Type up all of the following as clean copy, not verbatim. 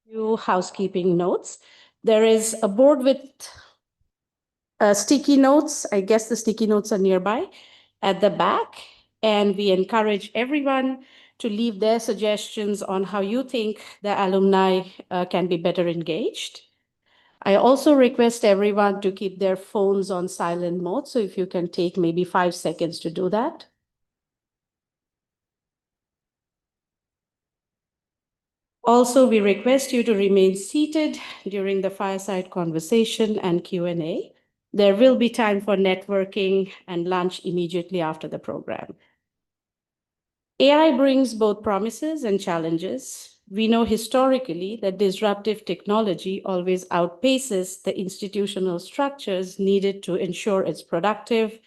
Few housekeeping notes. There is a board with sticky notes. I guess the sticky notes are nearby at the back. And we encourage everyone to leave their suggestions on how you think the alumni can be better engaged. I also request everyone to keep their phones on silent mode. So if you can take maybe 5 seconds to do that. Also, we request you to remain seated during the fireside conversation and Q&A. There will be time for networking and lunch immediately after the program. AI brings both promises and challenges. We know historically that disruptive technology always outpaces the institutional structures needed to ensure its productive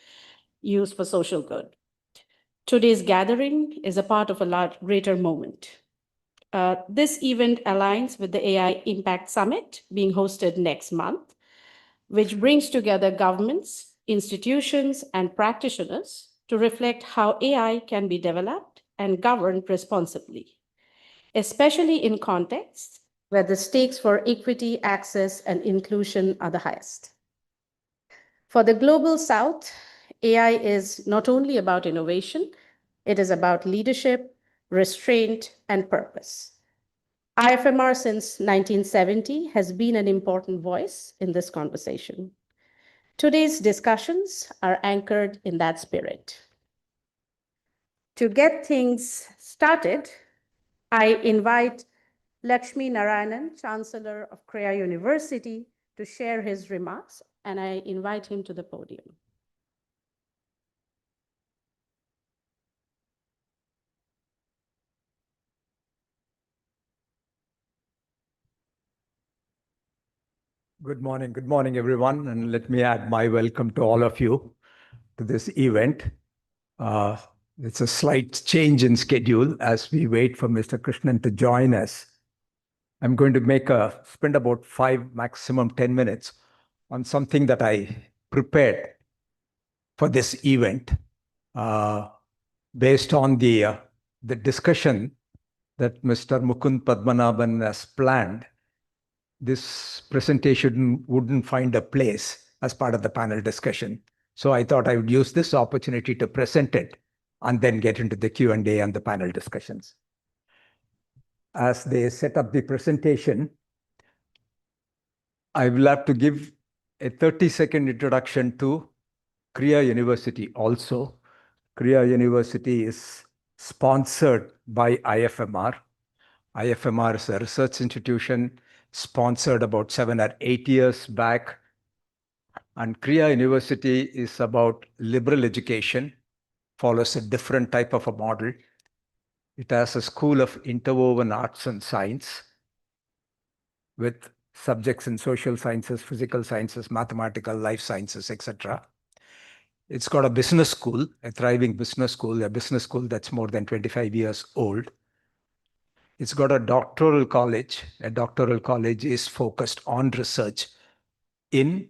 use for social good. Today's gathering is a part of a greater moment. This event aligns with the AI Impact Summit being hosted next month, which brings together governments, institutions, and practitioners to reflect how AI can be developed and governed responsibly, especially in contexts where the stakes for equity, access, and inclusion are the highest. For the Global South, AI is not only about innovation, it is about leadership, restraint, and purpose. IFMR since 1970 has been an important voice in this conversation. Today's discussions are anchored in that spirit. To get things started, I invite Lakshmi Narayanan, Chancellor of Kriya University, to share his remarks, and I invite him to the podium. Good morning, everyone, and let me add my welcome to all of you to this event. It's a slight change in schedule as we wait for Mr. Krishnan to join us. I'm going to spend about 5, maximum 10 minutes on something that I prepared for this event based on the discussion that Mr. Mukund Padmanabhan has planned. This presentation wouldn't find a place as part of the panel discussion. So I thought I would use this opportunity to present it and then get into the Q&A and the panel discussions. As they set up the presentation, I will have to give a 30-second introduction to Kriya University also. Kriya University is sponsored by IFMR. IFMR is a research institution sponsored about 7 or 8 years back. And Kriya University is about liberal education, follows a different type of a model. It has a school of interwoven arts and science with subjects in social sciences, physical sciences, mathematical, life sciences, etc. It's got a business school, a thriving business school, a business school that's more than 25 years old. It's got a doctoral college. A doctoral college is focused on research in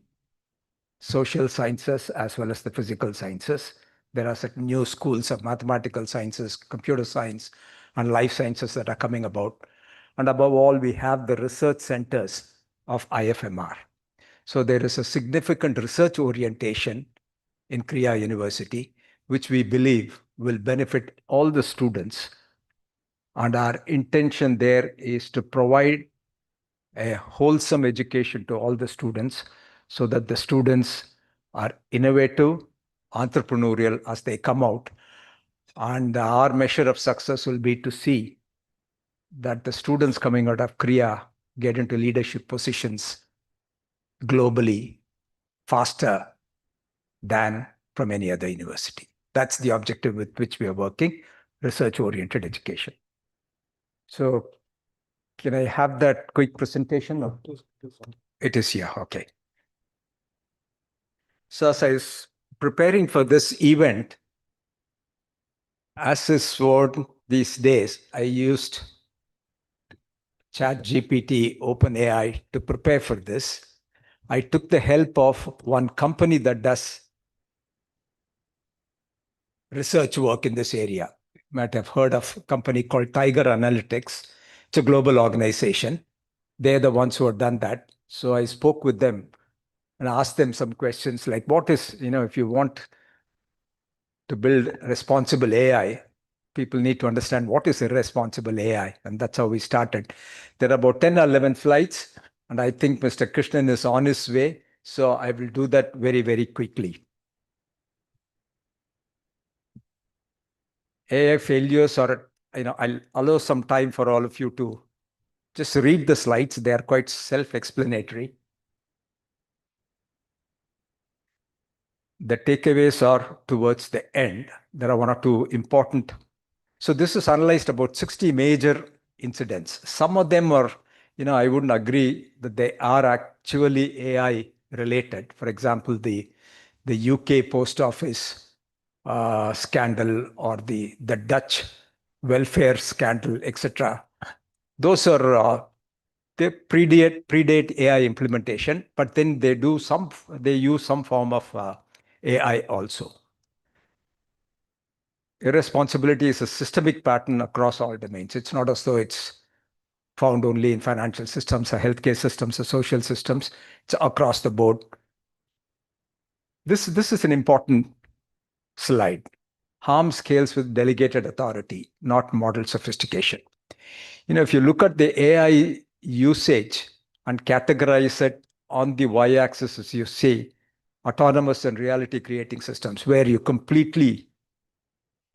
social sciences as well as the physical sciences. There are certain new schools of mathematical sciences, computer science, and life sciences that are coming about. And above all, we have the research centers of IFMR. So there is a significant research orientation in Kriya University, which we believe will benefit all the students. And our intention there is to provide a wholesome education to all the students so that the students are innovative, entrepreneurial as they come out. And our measure of success will be to see that the students coming out of Kriya get into leadership positions globally faster than from any other university. That's the objective with which we are working, research-oriented education. So can I have that quick presentation? It is here, okay. So as I was preparing for this event, as is word these days, I used ChatGPT, OpenAI to prepare for this. I took the help of one company that does research work in this area. You might have heard of a company called Tiger Analytics. It's a global organization. They're the ones who have done that. So I spoke with them and asked them some questions like, what is, if you want to build responsible AI, people need to understand what is irresponsible AI. And that's how we started. There are about 10 or 11 flights, and I think Mr. Krishnan is on his way. So I will do that very, very quickly. AI failures are, I'll allow some time for all of you to just read the slides. They are quite self-explanatory. The takeaways are towards the end. There are one or two important. So this is analyzed about 60 major incidents. Some of them are, I wouldn't agree that they are actually AI related. For example, the UK post office scandal or the Dutch welfare scandal, etc. Those are they predate AI implementation, but then they use some form of AI also. Irresponsibility is a systemic pattern across all domains. It's not as though it's found only in financial systems or healthcare systems or social systems. It's across the board. This is an important slide. Harm scales with delegated authority, not model sophistication. If you look at the AI usage and categorize it on the y-axis, as you see, autonomous and reality creating systems, where you completely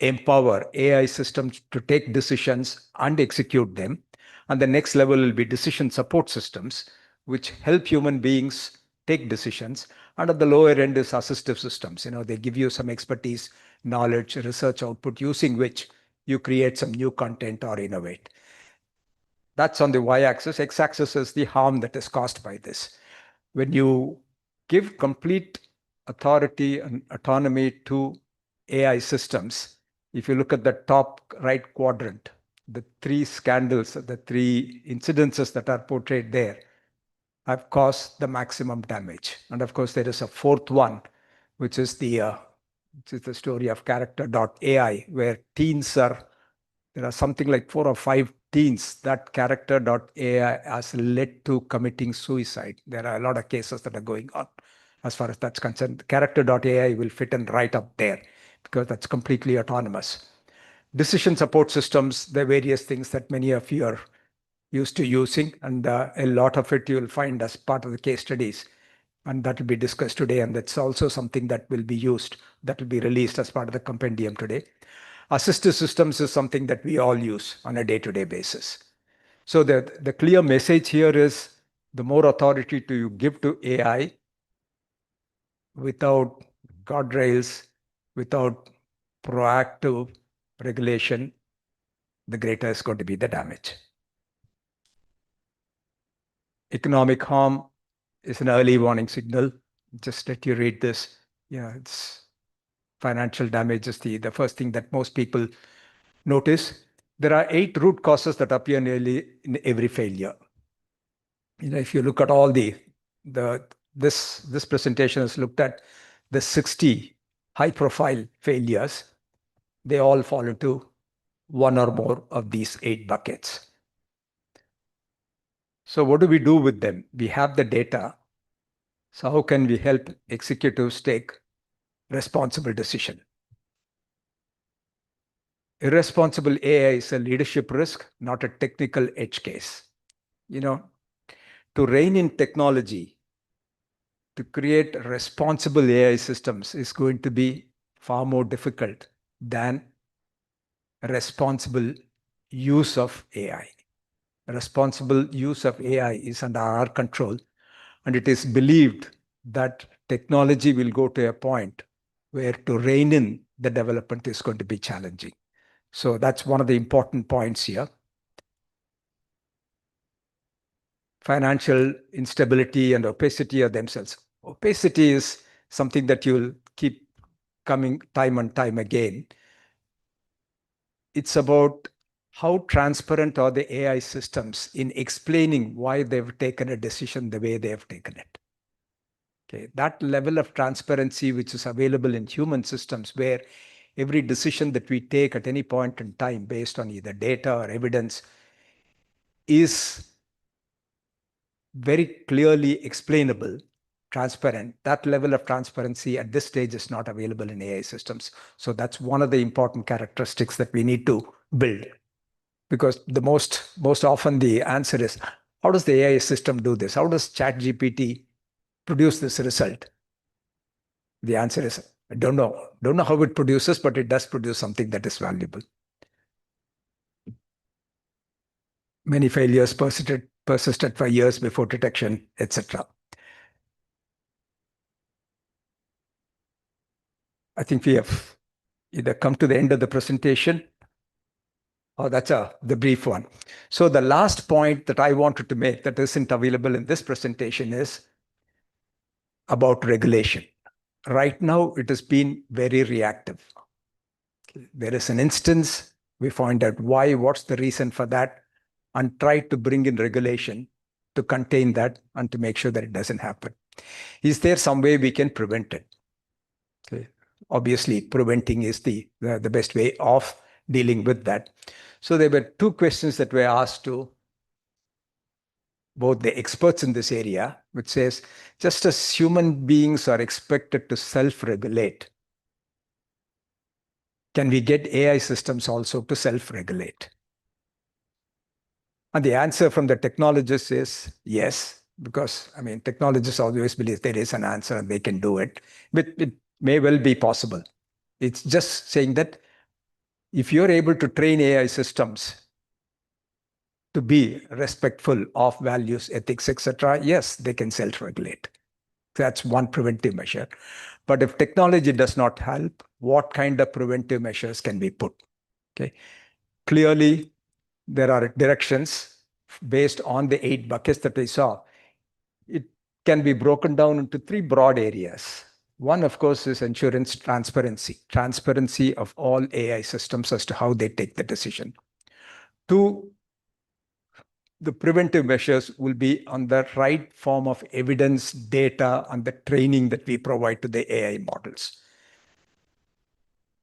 empower AI systems to take decisions and execute them. And the next level will be decision support systems, which help human beings take decisions. And at the lower end is assistive systems. They give you some expertise, knowledge, research output, using which you create some new content or innovate. That's on the y-axis. X-axis is the harm that is caused by this. When you give complete authority and autonomy to AI systems, if you look at the top right quadrant, the three scandals, the three incidences that are portrayed there have caused the maximum damage. And of course, there is a fourth one, which is the story of character.ai, where there are something like 4 or 5 teens that character.ai has led to committing suicide. There are a lot of cases that are going on as far as that's concerned. Character.ai will fit in right up there because that's completely autonomous. Decision support systems, there are various things that many of you are used to using, and a lot of it you will find as part of the case studies. And that will be discussed today, and that's also something that will be used, that will be released as part of the compendium today. Assistive systems is something that we all use on a day-to-day basis. So the clear message here is the more authority you give to AI without guardrails, without proactive regulation, the greater is going to be the damage. Economic harm is an early warning signal. Just let you read this. It's financial damage is the first thing that most people notice. There are 8 root causes that appear nearly in every failure. If you look at all this presentation has looked at the 60 high-profile failures. They all fall into one or more of these 8 buckets. So what do we do with them? We have the data. So how can we help executives take responsible decision? Irresponsible AI is a leadership risk, not a technical edge case. To rein in technology, to create responsible AI systems is going to be far more difficult than responsible use of AI. Responsible use of AI is under our control, and it is believed that technology will go to a point where to rein in the development is going to be challenging. So that's one of the important points here. Financial instability and opacity are themselves. Opacity is something that you'll keep coming time and time again. It's about how transparent are the AI systems in explaining why they've taken a decision the way they have taken it. Okay, that level of transparency which is available in human systems, where every decision that we take at any point in time based on either data or evidence is very clearly explainable, transparent. That level of transparency at this stage is not available in AI systems. So that's one of the important characteristics that we need to build. Because the most often the answer is, how does the AI system do this? How does ChatGPT produce this result? The answer is, I don't know. Don't know how it produces, but it does produce something that is valuable. Many failures persisted for years before detection, etc. I think we have either come to the end of the presentation. Oh, that's the brief one. So the last point that I wanted to make that isn't available in this presentation is about regulation. Right now, it has been very reactive. There is an instance, we find out why, what's the reason for that, and try to bring in regulation to contain that and to make sure that it doesn't happen. Is there some way we can prevent it? Okay. Obviously, preventing is the best way of dealing with that. So there were two questions that were asked to both the experts in this area, which says, just as human beings are expected to self-regulate, can we get AI systems also to self-regulate? And the answer from the technologists is yes, because I mean, technologists always believe there is an answer and they can do it, but it may well be possible. It's just saying that if you're able to train AI systems to be respectful of values, ethics, etc., yes, they can self-regulate. That's one preventive measure. But if technology does not help, what kind of preventive measures can be put? Okay. Clearly, there are directions based on the 8 buckets that we saw. It can be broken down into 3 broad areas. One, of course, is insurance transparency of all AI systems as to how they take the decision. 2, the preventive measures will be on the right form of evidence, data, and the training that we provide to the AI models.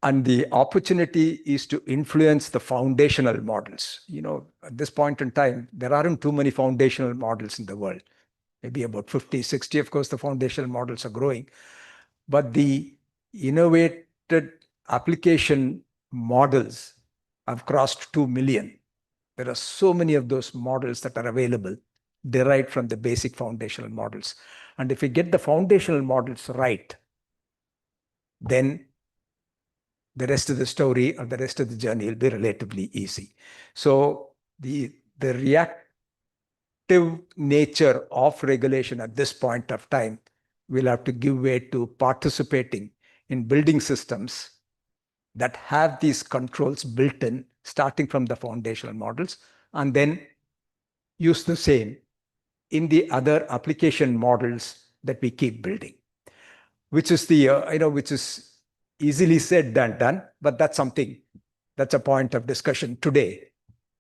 And the opportunity is to influence the foundational models. You know, at this point in time, there aren't too many foundational models in the world. Maybe about 50, 60, of course, the foundational models are growing. But the innovated application models have crossed 2 million. There are so many of those models that are available, derived from the basic foundational models. And if we get the foundational models right, then the rest of the story or the rest of the journey will be relatively easy. So the reactive nature of regulation at this point of time will have to give way to participating in building systems that have these controls built in, starting from the foundational models, and then use the same in the other application models that we keep building, which is which is easily said than done, but that's a point of discussion today.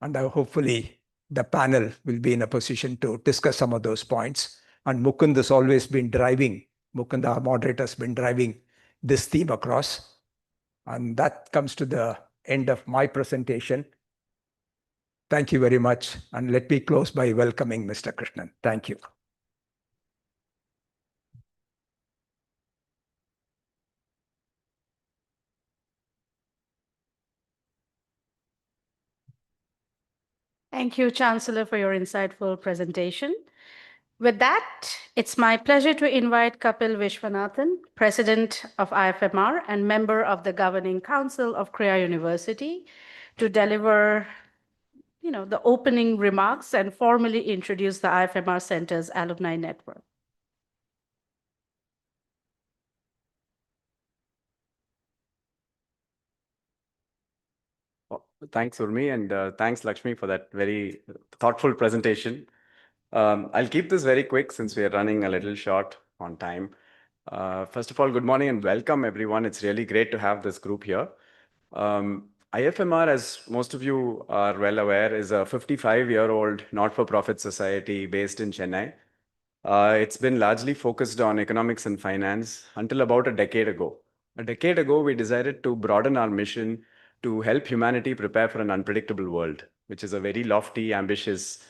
And hopefully the panel will be in a position to discuss some of those points. And Mukund has always been driving, Mukund, our moderator, has been driving this theme across. And that comes to the end of my presentation. Thank you very much. And let me close by welcoming Mr. Krishnan. Thank you. Thank you, Chancellor, for your insightful presentation. With that, it's my pleasure to invite Kapil Vishwanathan, President of IFMR and member of the Governing Council of Kriya University, to deliver the opening remarks and formally introduce the IFMR Centres Alumni Network. Thanks, Urmi, and thanks, Lakshmi, for that very thoughtful presentation. I'll keep this very quick since we are running a little short on time. First of all, good morning and welcome, everyone. It's really great to have this group here. IFMR, as most of you are well aware, is a 55-year-old not-for-profit society based in Chennai. It's been largely focused on economics and finance until about a decade ago. A decade ago, we decided to broaden our mission to help humanity prepare for an unpredictable world, which is a very lofty, ambitious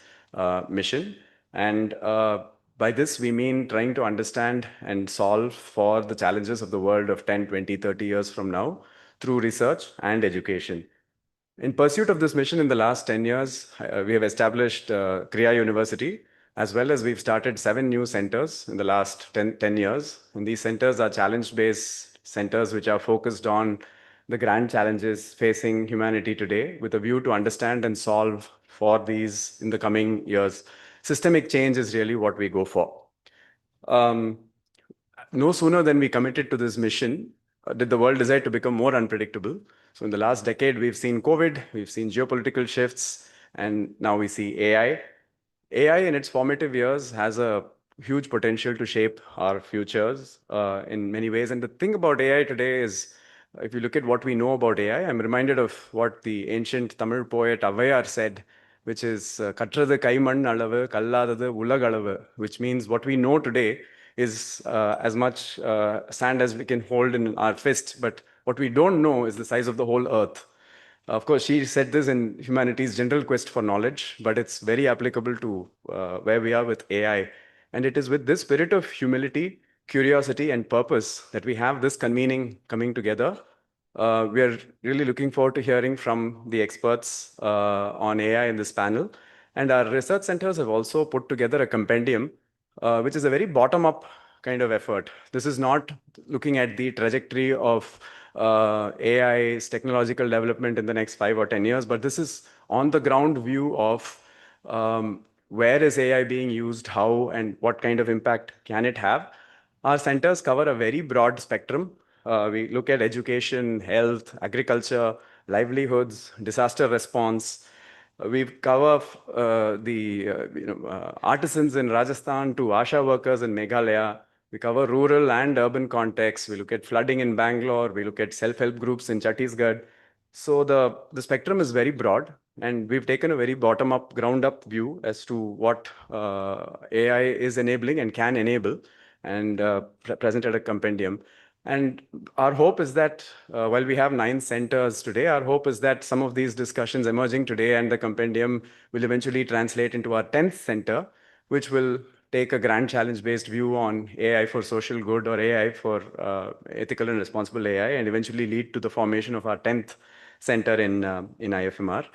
mission. And by this, we mean trying to understand and solve for the challenges of the world of 10, 20, 30 years from now through research and education. In pursuit of this mission in the last 10 years, we have established Kriya University, as well as we've started 7 new centers in the last 10 years. And these centers are challenge-based centers which are focused on the grand challenges facing humanity today with a view to understand and solve for these in the coming years. Systemic change is really what we go for. No sooner than we committed to this mission did the world decide to become more unpredictable. So in the last decade, we've seen COVID, we've seen geopolitical shifts, and now we see AI. AI in its formative years has a huge potential to shape our futures in many ways. And the thing about AI today is, if you look at what we know about AI, I'm reminded of what the ancient Tamil poet Avayar said, which is "Katrathu kaiman alavu, kalladadu ulag alavu," which means what we know today is as much sand as we can hold in our fist, but what we don't know is the size of the whole earth. Of course, she said this in humanity's general quest for knowledge, but it's very applicable to where we are with AI. And it is with this spirit of humility, curiosity, and purpose that we have this convening coming together. We are really looking forward to hearing from the experts on AI in this panel. And our research centers have also put together a compendium, which is a very bottom-up kind of effort. This is not looking at the trajectory of AI's technological development in the next 5 or 10 years, but this is on the ground view of where is AI being used, how, and what kind of impact can it have. Our centers cover a very broad spectrum. We look at education, health, agriculture, livelihoods, disaster response. We cover the artisans in Rajasthan to ASHA workers in Meghalaya. We cover rural and urban contexts. We look at flooding in Bangalore. We look at self-help groups in Chhattisgarh. So the spectrum is very broad, and we've taken a very bottom-up, ground-up view as to what AI is enabling and can enable, and presented a compendium. And our hope is that while we have 9 centers today, our hope is that some of these discussions emerging today and the compendium will eventually translate into our 10th center, which will take a grand challenge-based view on AI for social good or AI for ethical and responsible AI, and eventually lead to the formation of our 10th center in IFMR.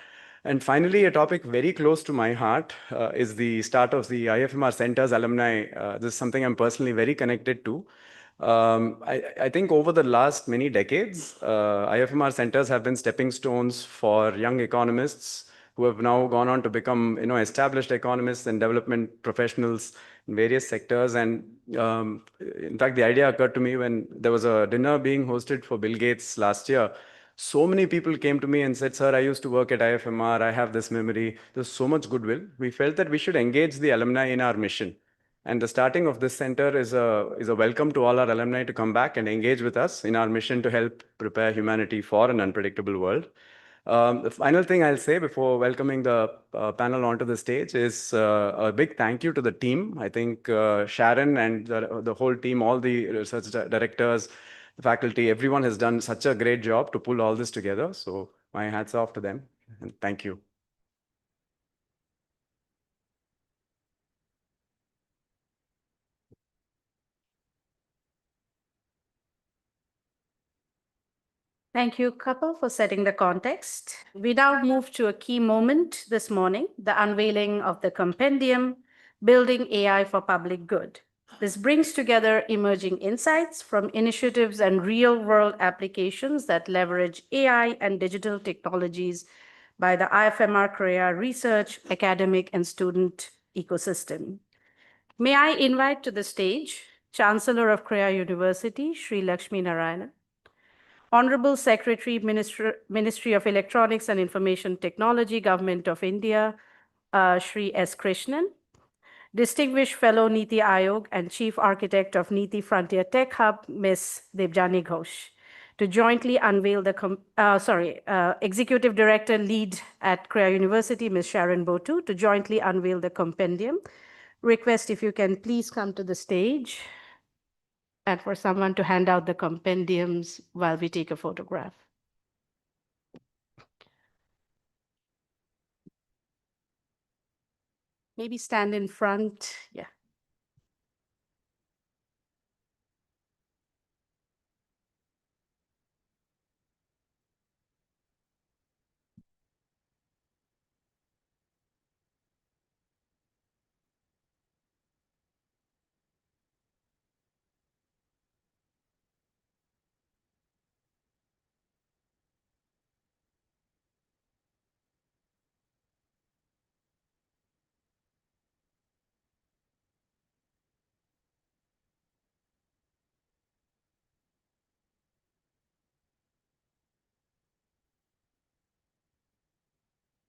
And finally, a topic very close to my heart is the start of the IFMR Centres Alumni. This is something I'm personally very connected to. I think over the last many decades, IFMR centers have been stepping stones for young economists who have now gone on to become established economists and development professionals in various sectors. And in fact, the idea occurred to me when there was a dinner being hosted for Bill Gates last year. So many people came to me and said, "Sir, I used to work at IFMR. I have this memory." There's so much goodwill. We felt that we should engage the alumni in our mission. And the starting of this center is a welcome to all our alumni to come back and engage with us in our mission to help prepare humanity for an unpredictable world. The final thing I'll say before welcoming the panel onto the stage is a big thank you to the team. I think Sharon and the whole team, all the research directors, the faculty, everyone has done such a great job to pull all this together. So my hats off to them, and thank you. Thank you, Kapil, for setting the context. We now move to a key moment this morning, the unveiling of the compendium, Building AI for Public Good. This brings together emerging insights from initiatives and real-world applications that leverage AI and digital technologies by the IFMR Korea research, academic, and student ecosystem. May I invite to the stage Chancellor of Korea University, Sri Lakshmi Narayanan, Honorable Secretary, Ministry of Electronics and Information Technology, Government of India, Sri S. Krishnan, Distinguished Fellow Niti Aayog and Chief Architect of Niti Frontier Tech Hub, Ms. Debjani Ghosh, to jointly unveil the, Executive Director Lead at Korea University, Ms. Sharon Botu, to jointly unveil the compendium. Request if you can please come to the stage, and for someone to hand out the compendiums while we take a photograph. maybe stand in front. Yeah.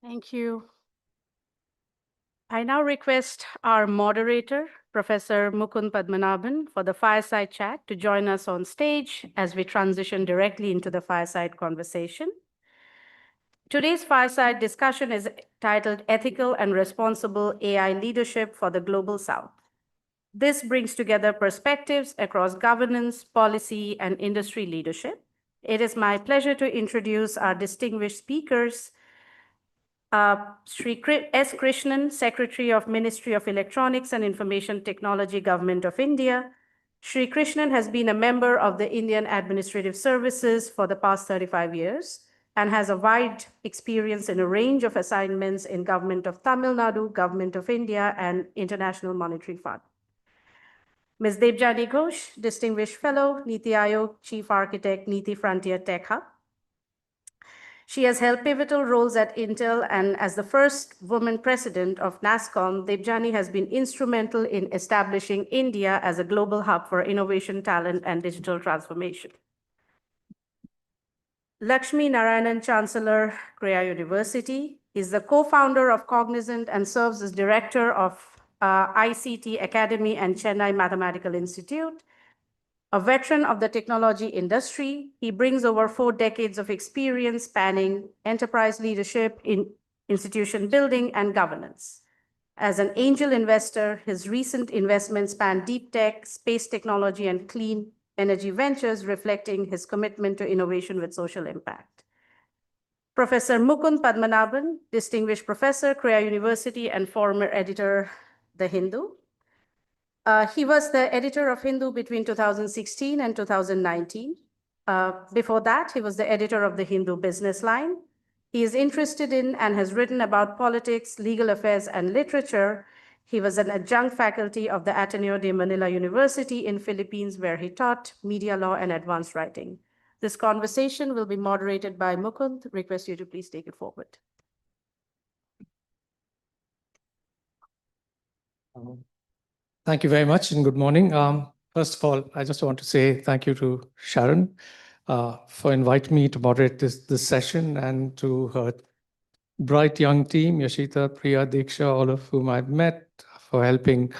Thank you. I now request our moderator, Professor Mukund Padmanabhan, for the fireside chat to join us on stage as we transition directly into the fireside conversation. Today's fireside discussion is titled Ethical and Responsible AI Leadership for the Global South. This brings together perspectives across governance, policy, and industry leadership. It is my pleasure to introduce our distinguished speakers, Sri S. Krishnan, Secretary of Ministry of Electronics and Information Technology, Government of India. Sri Krishnan has been a member of the Indian Administrative Services for the past 35 years and has a wide experience in a range of assignments in Government of Tamil Nadu, Government of India, and International Monetary Fund. Ms. Debjani Ghosh, Distinguished Fellow, Niti Aayog, Chief Architect, Niti Frontier Tech Hub. She has held pivotal roles at Intel, and as the first woman president of NASSCOM, Debjani has been instrumental in establishing India as a global hub for innovation, talent, and digital transformation. Lakshmi Narayanan, Chancellor, Kriya University, is the co-founder of Cognizant and serves as director of ICT Academy and Chennai Mathematical Institute. A veteran of the technology industry, he brings over 4 decades of experience spanning enterprise leadership, in institution building, and governance. As an angel investor, his recent investments span deep tech, space technology, and clean energy ventures, reflecting his commitment to innovation with social impact. Professor Mukund Padmanabhan, Distinguished Professor, Kriya University, and former editor, The Hindu. He was the editor of Hindu between 2016 and 2019. Before that, he was the editor of the Hindu Business Line. He is interested in and has written about politics, legal affairs, and literature. He was an adjunct faculty of the Ateneo de Manila University in Philippines, where he taught media law and advanced writing. This conversation will be moderated by Mukund. Request you to please take it forward. Thank you very much and good morning. First of all, I just want to say thank you to Sharon for inviting me to moderate this session, and to her bright young team, Yashita, Priya, Diksha, all of whom I've met, for helping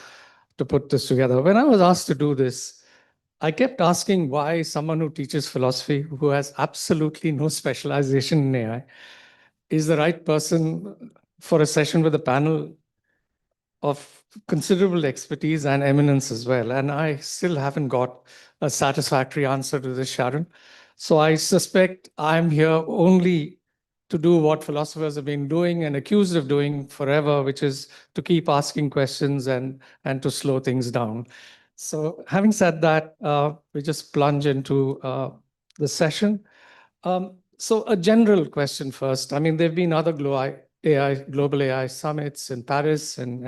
to put this together. When I was asked to do this, I kept asking why someone who teaches philosophy, who has absolutely no specialization in AI, is the right person for a session with a panel of considerable expertise and eminence as well. And I still haven't got a satisfactory answer to this, Sharon. So I suspect I'm here only to do what philosophers have been doing and accused of doing forever, which is to keep asking questions and to slow things down. So having said that, we just plunge into the session. So a general question first. I mean, there have been other global AI summits in Paris and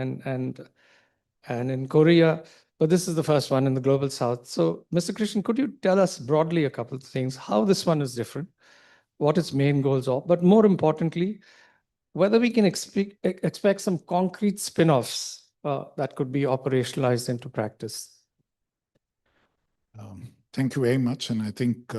in Korea, but this is the first one in the Global South. So, Mr. Krishnan, could you tell us broadly a couple of things, how this one is different, what its main goals are, but more importantly, whether we can expect some concrete spin-offs that could be operationalized into practice? Thank you very much. And I think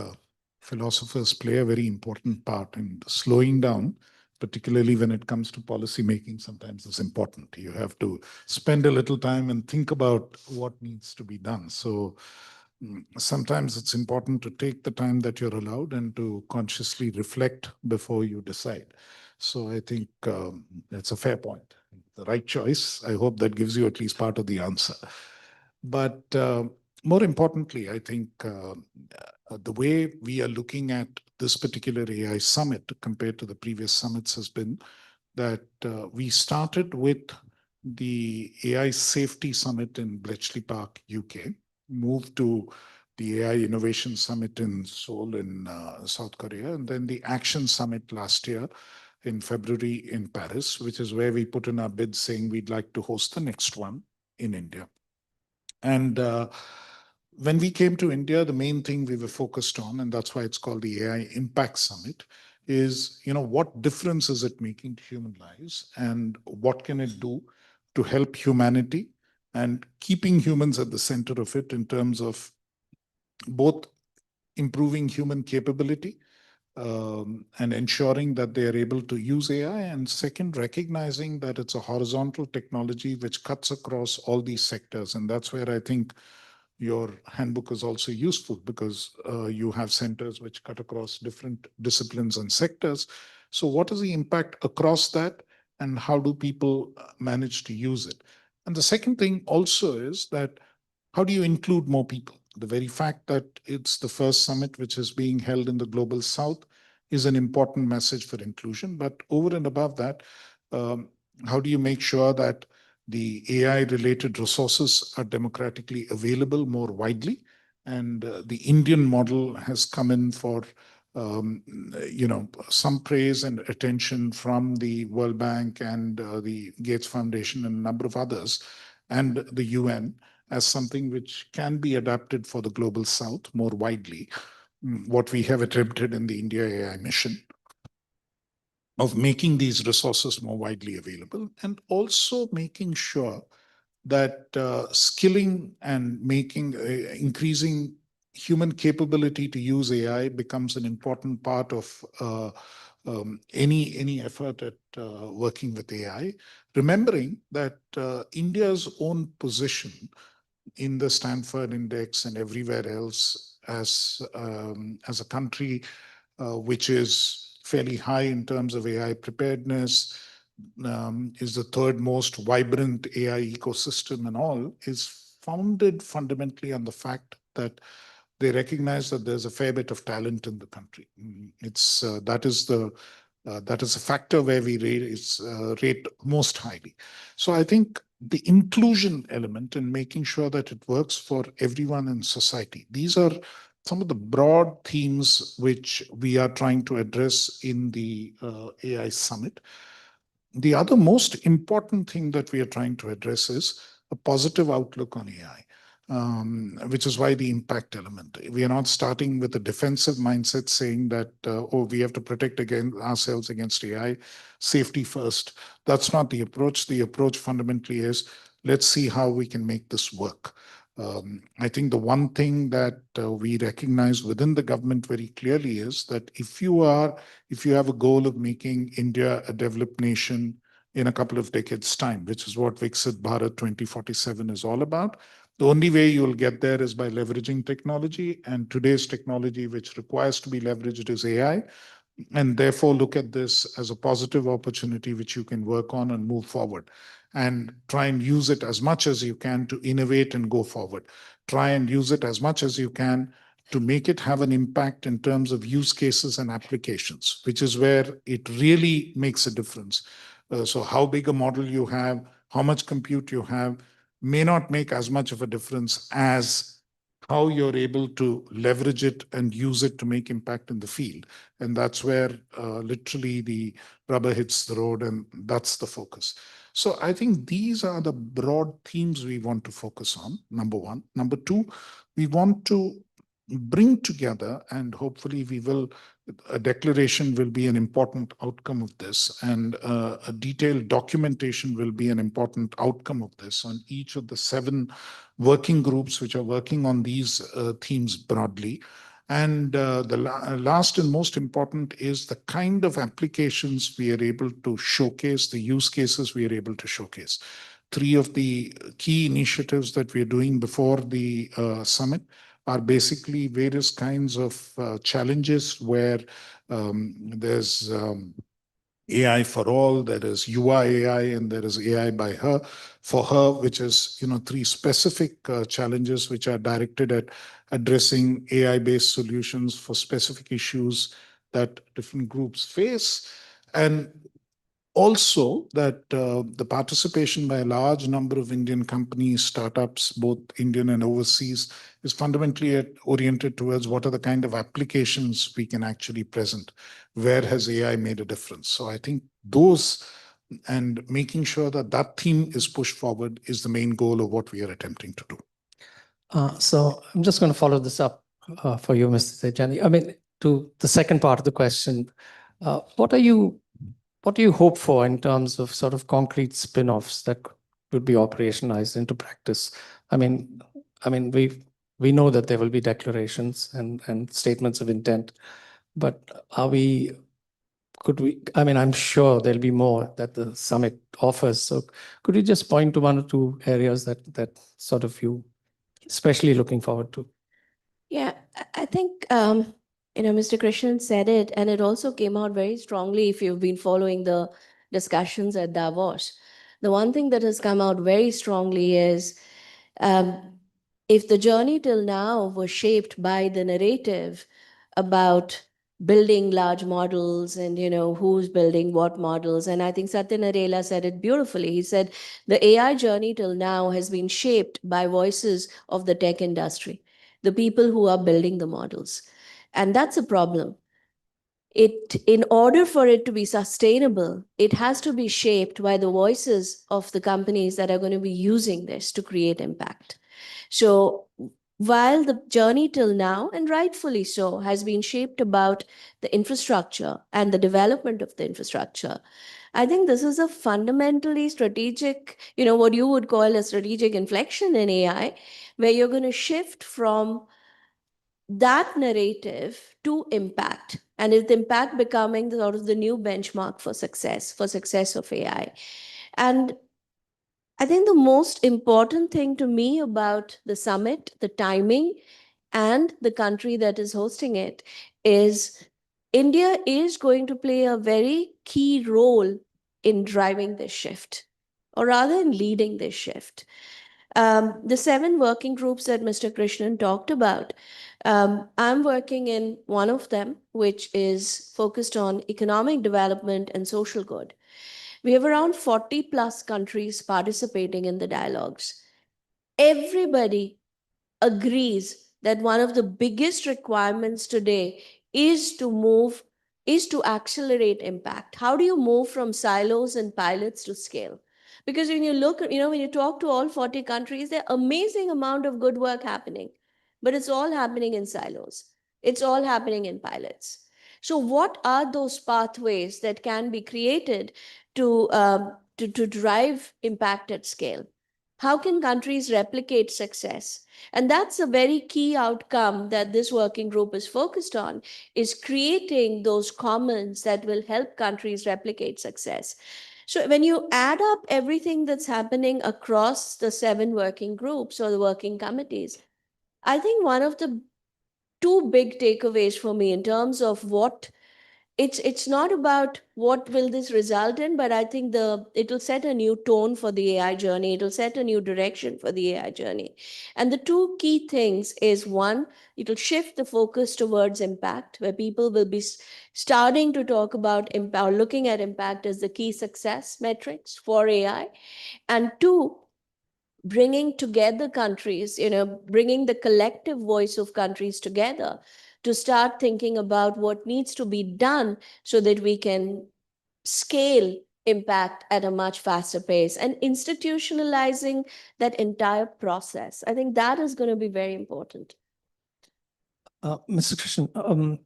philosophers play a very important part in slowing down, particularly when it comes to policy making. Sometimes it's important. You have to spend a little time and think about what needs to be done. So sometimes it's important to take the time that you're allowed and to consciously reflect before you decide. So I think that's a fair point. The right choice. I hope that gives you at least part of the answer. But more importantly, I think the way we are looking at this particular AI summit compared to the previous summits has been that we started with the AI Safety Summit in Bletchley Park, UK, moved to the AI Innovation Summit in Seoul in South Korea, and then the Action Summit last year in February in Paris, which is where we put in our bid saying we'd like to host the next one in India. And when we came to India, the main thing we were focused on, and that's why it's called the AI Impact Summit, is, what difference is it making to human lives, and what can it do to help humanity, and keeping humans at the center of it in terms of both improving human capability and ensuring that they are able to use AI, and second, recognizing that it's a horizontal technology which cuts across all these sectors. And that's where I think your handbook is also useful, because you have centers which cut across different disciplines and sectors. So what is the impact across that, and how do people manage to use it? And the second thing also is that how do you include more people? The very fact that it's the first summit which is being held in the global south is an important message for inclusion. But over and above that, how do you make sure that the AI-related resources are democratically available more widely? And the Indian model has come in for some praise and attention from the World Bank and the Gates Foundation and a number of others, and the UN, as something which can be adapted for the global south more widely. What we have attempted in the India AI mission of making these resources more widely available, and also making sure that skilling and increasing human capability to use AI becomes an important part of any effort at working with AI, remembering that India's own position in the Stanford Index and everywhere else as a country which is fairly high in terms of AI preparedness, is the third most vibrant AI ecosystem and all, is founded fundamentally on the fact that they recognize that there's a fair bit of talent in the country. That is a factor where we rate most highly. So I think the inclusion element and making sure that it works for everyone in society, these are some of the broad themes which we are trying to address in the AI Summit. The other most important thing that we are trying to address is a positive outlook on AI. Which is why the impact element. We are not starting with a defensive mindset saying that, we have to protect ourselves against AI, safety first. That's not the approach. The approach fundamentally is, let's see how we can make this work. I think the one thing that we recognize within the government very clearly is that if you have a goal of making India a developed nation in a couple of decades' time, which is what Viksit Bharat 2047 is all about, the only way you'll get there is by leveraging technology, and today's technology which requires to be leveraged is AI. And therefore, look at this as a positive opportunity which you can work on and move forward, and try and use it as much as you can to innovate and go forward. Try and use it as much as you can to make it have an impact in terms of use cases and applications, which is where it really makes a difference. So how big a model you have, how much compute you have, may not make as much of a difference as how you're able to leverage it and use it to make impact in the field. And that's where literally the rubber hits the road, and that's the focus. So I think these are the broad themes we want to focus on, number one. Number two, we want to bring together, and hopefully a declaration will be an important outcome of this, and a detailed documentation will be an important outcome of this on each of the 7 working groups which are working on these themes broadly. And the last and most important is the kind of applications we are able to showcase, the use cases we are able to showcase. 3 of the key initiatives that we are doing before the summit are basically various kinds of challenges where there's AI for all, there is UI AI, and there is AI for her, which is 3 specific challenges which are directed at addressing AI-based solutions for specific issues that different groups face. And Also, that the participation by a large number of Indian companies, startups, both Indian and overseas, is fundamentally oriented towards what are the kind of applications we can actually present. Where has AI made a difference? So I think those and making sure that that theme is pushed forward is the main goal of what we are attempting to do. So I'm just going to follow this up for you, Mr. Tejani. I mean, to the second part of the question, what do you hope for in terms of sort of concrete spin-offs that would be operationalized into practice? I mean, we know that there will be declarations and statements of intent, but I'm sure there'll be more that the summit offers. So could you just point to one or two areas that sort of you especially looking forward to? Yeah, I think, Mr. Krishnan said it, and it also came out very strongly if you've been following the discussions at Davos. The one thing that has come out very strongly is if the journey till now was shaped by the narrative about building large models and, who's building what models. And I think Satya Nadella said it beautifully. He said, the AI journey till now has been shaped by voices of the tech industry, the people who are building the models. And that's a problem. In order for it to be sustainable, it has to be shaped by the voices of the companies that are going to be using this to create impact. So while the journey till now, and rightfully so, has been shaped about the infrastructure and the development of the infrastructure, I think this is a fundamentally strategic, what you would call a strategic inflection in AI, where you're going to shift from that narrative to impact, and is impact becoming the sort of the new benchmark for success of AI. And I think the most important thing to me about the summit, the timing, and the country that is hosting it is India is going to play a very key role in driving this shift, or rather in leading this shift. The 7 working groups that Mr. Krishnan talked about, I'm working in one of them, which is focused on economic development and social good. We have around 40 plus countries participating in the dialogues. Everybody agrees that one of the biggest requirements today is to accelerate impact. How do you move from silos and pilots to scale? Because when you look, when you talk to all 40 countries, there's amazing amount of good work happening, but it's all happening in silos. It's all happening in pilots. So what are those pathways that can be created to drive impact at scale? How can countries replicate success? And that's a very key outcome that this working group is focused on, is creating those commons that will help countries replicate success. So when you add up everything that's happening across the 7 working groups or the working committees, I think one of the 2 big takeaways for me in terms of what it's not about what will this result in, but I think it'll set a new tone for the AI journey. It'll set a new direction for the AI journey. And the 2 key things is, one, it'll shift the focus towards impact, where people will be starting to talk about impact, looking at impact as the key success metrics for AI. And 2, bringing together countries, bringing the collective voice of countries together to start thinking about what needs to be done so that we can scale impact at a much faster pace, and institutionalizing that entire process. I think that is going to be very important. Mr. Krishnan,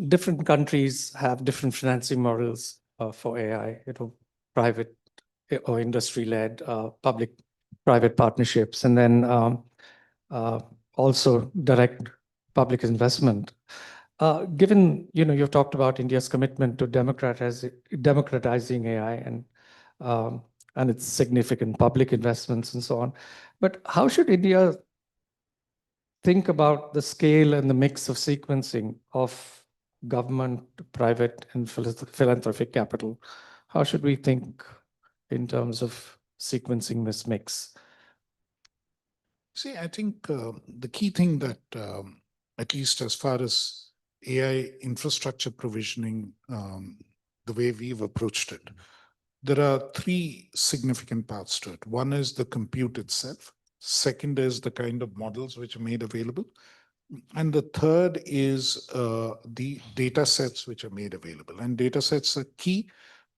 different countries have different financing models for AI, private or industry-led, public-private partnerships, and then also direct public investment. Given, you've talked about India's commitment to democratizing AI and its significant public investments and so on, but how should India think about the scale and the mix of sequencing of government, private, and philanthropic capital? How should we think in terms of sequencing this mix? See, I think the key thing that, at least as far as AI infrastructure provisioning the way we've approached it, there are three significant parts to it. One is the compute itself. Second is the kind of models which are made available. And the third is the data sets which are made available. And data sets are key,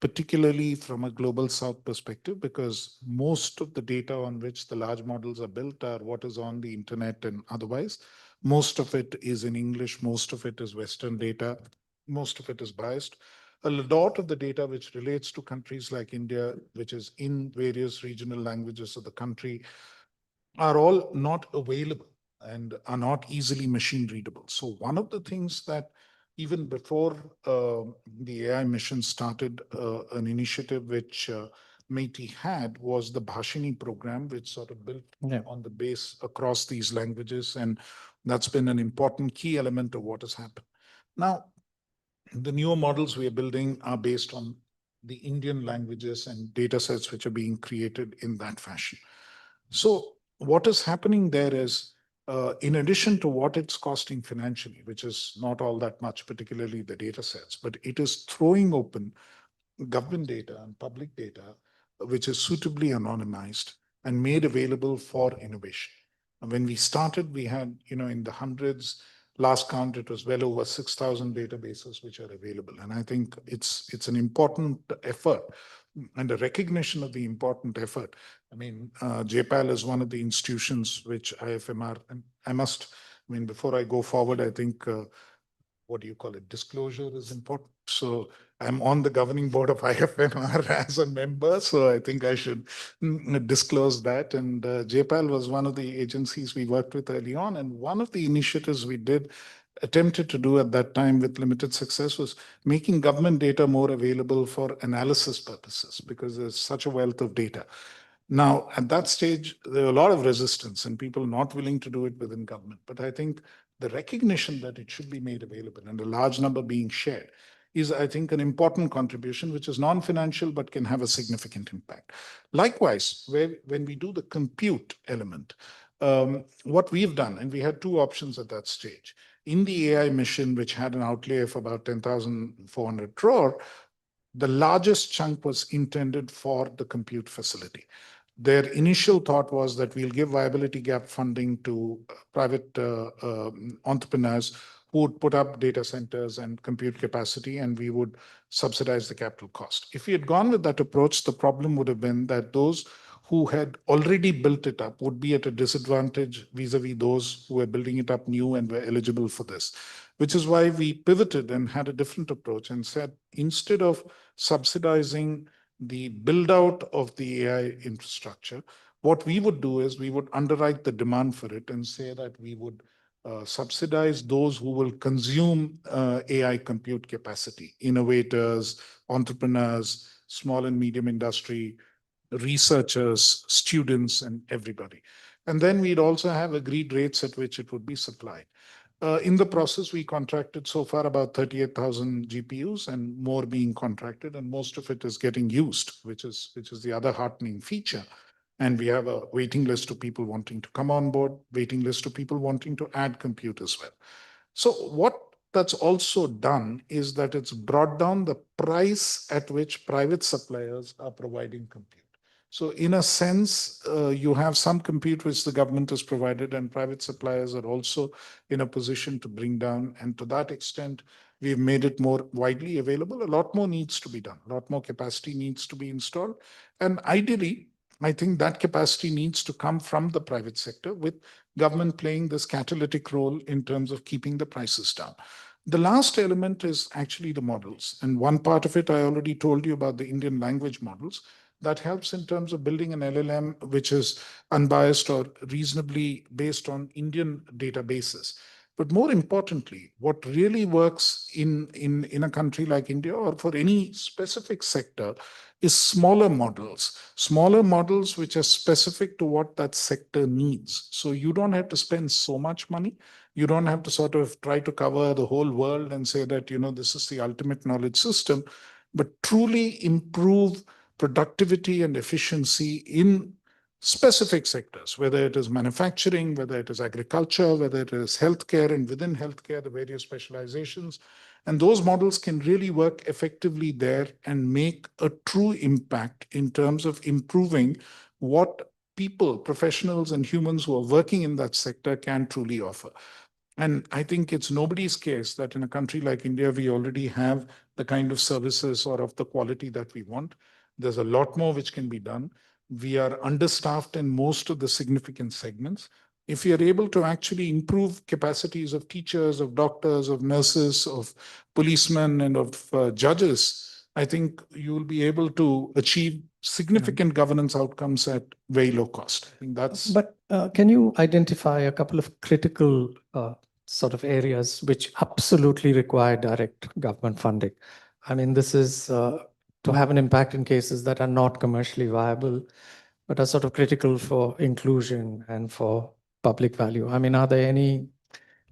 particularly from a global south perspective, because most of the data on which the large models are built are what is on the internet and otherwise. Most of it is in English. Most of it is Western data. Most of it is biased. A lot of the data which relates to countries like India, which is in various regional languages of the country, are all not available and are not easily machine readable. So one of the things that even before the AI mission started, an initiative which METI had was the Bhashini program, which sort of built on the base across these languages. And that's been an important key element of what has happened. Now, the newer models we are building are based on the Indian languages and data sets which are being created in that fashion. So what is happening there is, in addition to what it's costing financially, which is not all that much, particularly the data sets, but it is throwing open government data and public data, which is suitably anonymized and made available for innovation. And when we started, we had, in the hundreds. Last count, it was well over 6,000 databases which are available. And I think it's an important effort and a recognition of the important effort. I mean, JPAL is one of the institutions which IFMR, and before I go forward, I think, what do you call it? Disclosure is important. So I'm on the governing board of IFMR as a member, so I think I should disclose that. And JPAL was one of the agencies we worked with early on. And one of the initiatives we attempted to do at that time with limited success was making government data more available for analysis purposes, because there's such a wealth of data. Now, at that stage, there were a lot of resistance and people not willing to do it within government. But I think the recognition that it should be made available and a large number being shared is, I think, an important contribution, which is non-financial but can have a significant impact. Likewise, when we do the compute element, what we've done, and we had two options at that stage. In the AI mission, which had an outlay of about 10,400 crore, the largest chunk was intended for the compute facility. Their initial thought was that we'll give viability gap funding to private entrepreneurs who would put up data centers and compute capacity, and we would subsidize the capital cost. If we had gone with that approach, the problem would have been that those who had already built it up would be at a disadvantage vis-a-vis those who were building it up new and were eligible for this, which is why we pivoted and had a different approach and said, instead of subsidizing the build out of the AI infrastructure, what we would do is we would underwrite the demand for it and say that we would subsidize those who will consume AI compute capacity, innovators, entrepreneurs, small and medium industry, researchers, students, and everybody. And then we'd also have agreed rates at which it would be supplied. In the process, we contracted so far about 38,000 GPUs and more being contracted, and most of it is getting used, which is the other heartening feature. And we have a waiting list of people wanting to come on board, waiting list of people wanting to add compute as well. So what that's also done is that it's brought down the price at which private suppliers are providing compute. So in a sense, you have some compute which the government has provided, and private suppliers are also in a position to bring down. And to that extent, we've made it more widely available. A lot more needs to be done. A lot more capacity needs to be installed. And ideally, I think that capacity needs to come from the private sector, with government playing this catalytic role in terms of keeping the prices down. The last element is actually the models. And one part of it, I already told you about the Indian language models. That helps in terms of building an LLM which is unbiased or reasonably based on Indian databases. But more importantly, what really works in a country like India or for any specific sector is smaller models which are specific to what that sector needs. So you don't have to spend so much money. You don't have to sort of try to cover the whole world and say that, this is the ultimate knowledge system, but truly improve productivity and efficiency in specific sectors, whether it is manufacturing, whether it is agriculture, whether it is healthcare, and within healthcare, the various specializations, And those models can really work effectively there and make a true impact in terms of improving what people, professionals, and humans who are working in that sector can truly offer. And I think it's nobody's case that in a country like India, we already have the kind of services or of the quality that we want. There's a lot more which can be done. We are understaffed in most of the significant segments. If we are able to actually improve capacities of teachers, of doctors, of nurses, of policemen, and of judges, I think you will be able to achieve significant governance outcomes at very low cost. I think that's. But can you identify a couple of critical sort of areas which absolutely require direct government funding? I mean, this is to have an impact in cases that are not commercially viable, but are sort of critical for inclusion and for public value. I mean, are there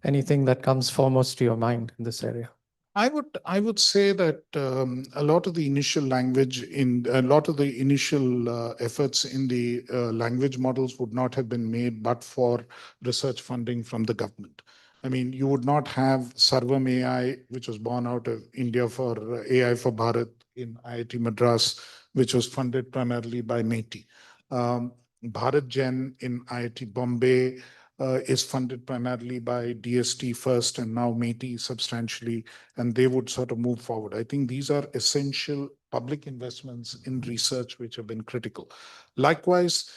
anything that comes foremost to your mind in this area? I would say that a lot of the initial language in a lot of the initial efforts in the language models would not have been made but for research funding from the government. I mean, you would not have Sarvam AI, which was born out of India for AI for Bharat in IIT Madras, which was funded primarily by METI. Bharat Gen in IIT Bombay is funded primarily by DST first and now METI substantially, and they would sort of move forward. I think these are essential public investments in research which have been critical. Likewise,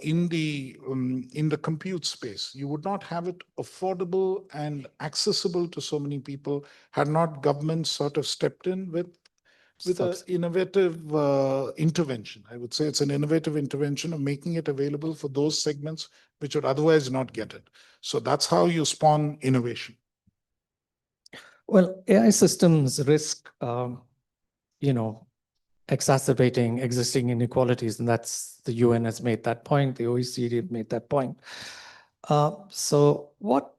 in the compute space, you would not have it affordable and accessible to so many people had not governments sort of stepped in with an innovative intervention. I would say it's an innovative intervention of making it available for those segments which would otherwise not get it. So that's how you spawn innovation. Well, AI systems risk, exacerbating existing inequalities, and that's the UN has made that point. The OECD made that point. So, what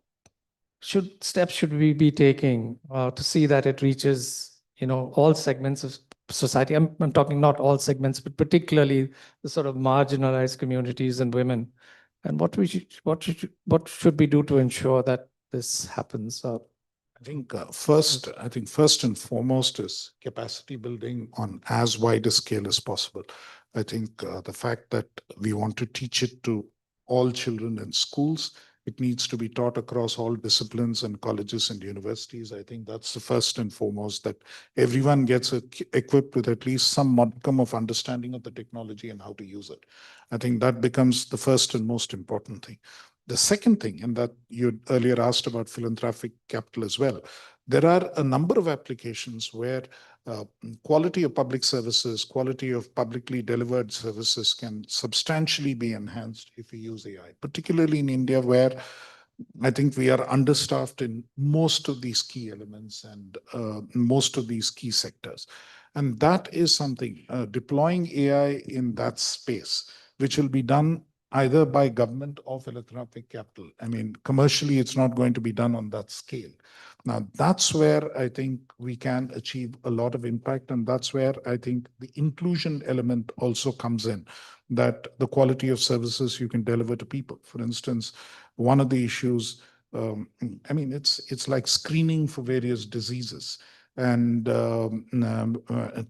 steps should we be taking to see that it reaches, all segments of society? I'm talking not all segments, but particularly the sort of marginalized communities and women. And what should we do to ensure that this happens? I think first and foremost is capacity building on as wide a scale as possible. I think the fact that we want to teach it to all children in schools, it needs to be taught across all disciplines and colleges and universities. I think that's the first and foremost, that everyone gets equipped with at least some modicum of understanding of the technology and how to use it. I think that becomes the first and most important thing. The second thing, and that you earlier asked about philanthropic capital as well, there are a number of applications where quality of public services, quality of publicly delivered services can substantially be enhanced if we use AI, particularly in India, where I think we are understaffed in most of these key elements and most of these key sectors. And that is something, deploying AI in that space, which will be done either by government or philanthropic capital. I mean, commercially, it's not going to be done on that scale. Now, that's where I think we can achieve a lot of impact. And that's where I think the inclusion element also comes in, that the quality of services you can deliver to people. For instance, one of the issues, it's like screening for various diseases and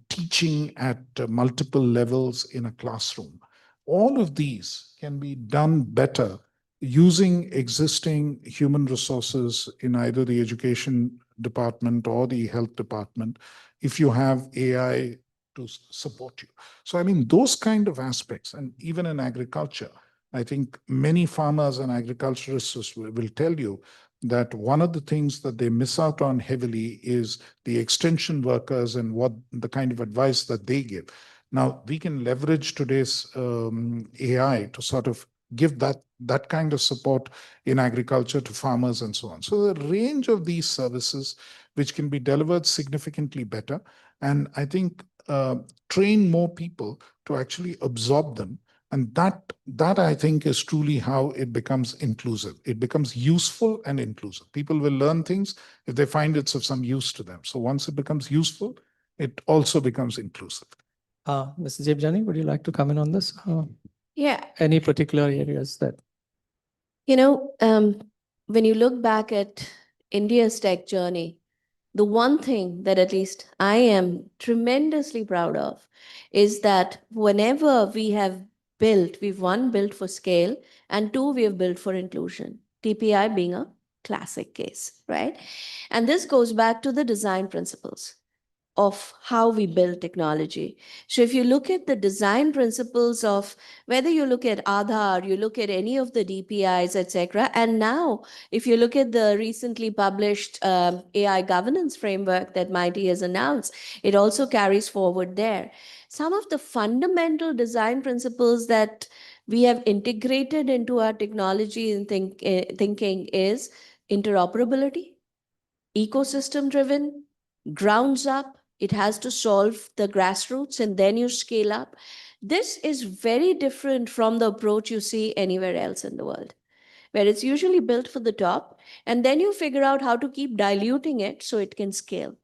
teaching at multiple levels in a classroom. All of these can be done better using existing human resources in either the education department or the health department if you have AI to support you. So, I mean, those kind of aspects, and even in agriculture, I think many farmers and agriculturists will tell you that one of the things that they miss out on heavily is the extension workers and what the kind of advice that they give. Now, we can leverage today's AI to sort of give that kind of support in agriculture to farmers and so on. So the range of these services, which can be delivered significantly better, and I think train more people to actually absorb them. And that I think is truly how it becomes inclusive. It becomes useful and inclusive. People will learn things if they find it's of some use to them. So once it becomes useful, it also becomes inclusive. Ms. Jebjani, would you like to comment on this? Yeah. Any particular areas that? When you look back at India's tech journey, the one thing that at least I am tremendously proud of is that whenever we have built, we've one, built for scale, and two, we have built for inclusion. TPI being a classic case, right? And this goes back to the design principles of how we build technology. So if you look at the design principles of whether you look at Aadhaar, you look at any of the DPIs, etc., and now if you look at the recently published AI governance framework that MIT has announced, it also carries forward there. Some of the fundamental design principles that we have integrated into our technology and thinking is interoperability, ecosystem driven, grounds up. It has to solve the grassroots and then you scale up. This is very different from the approach you see anywhere else in the world, where it's usually built for the top and then you figure out how to keep diluting it so it can scale.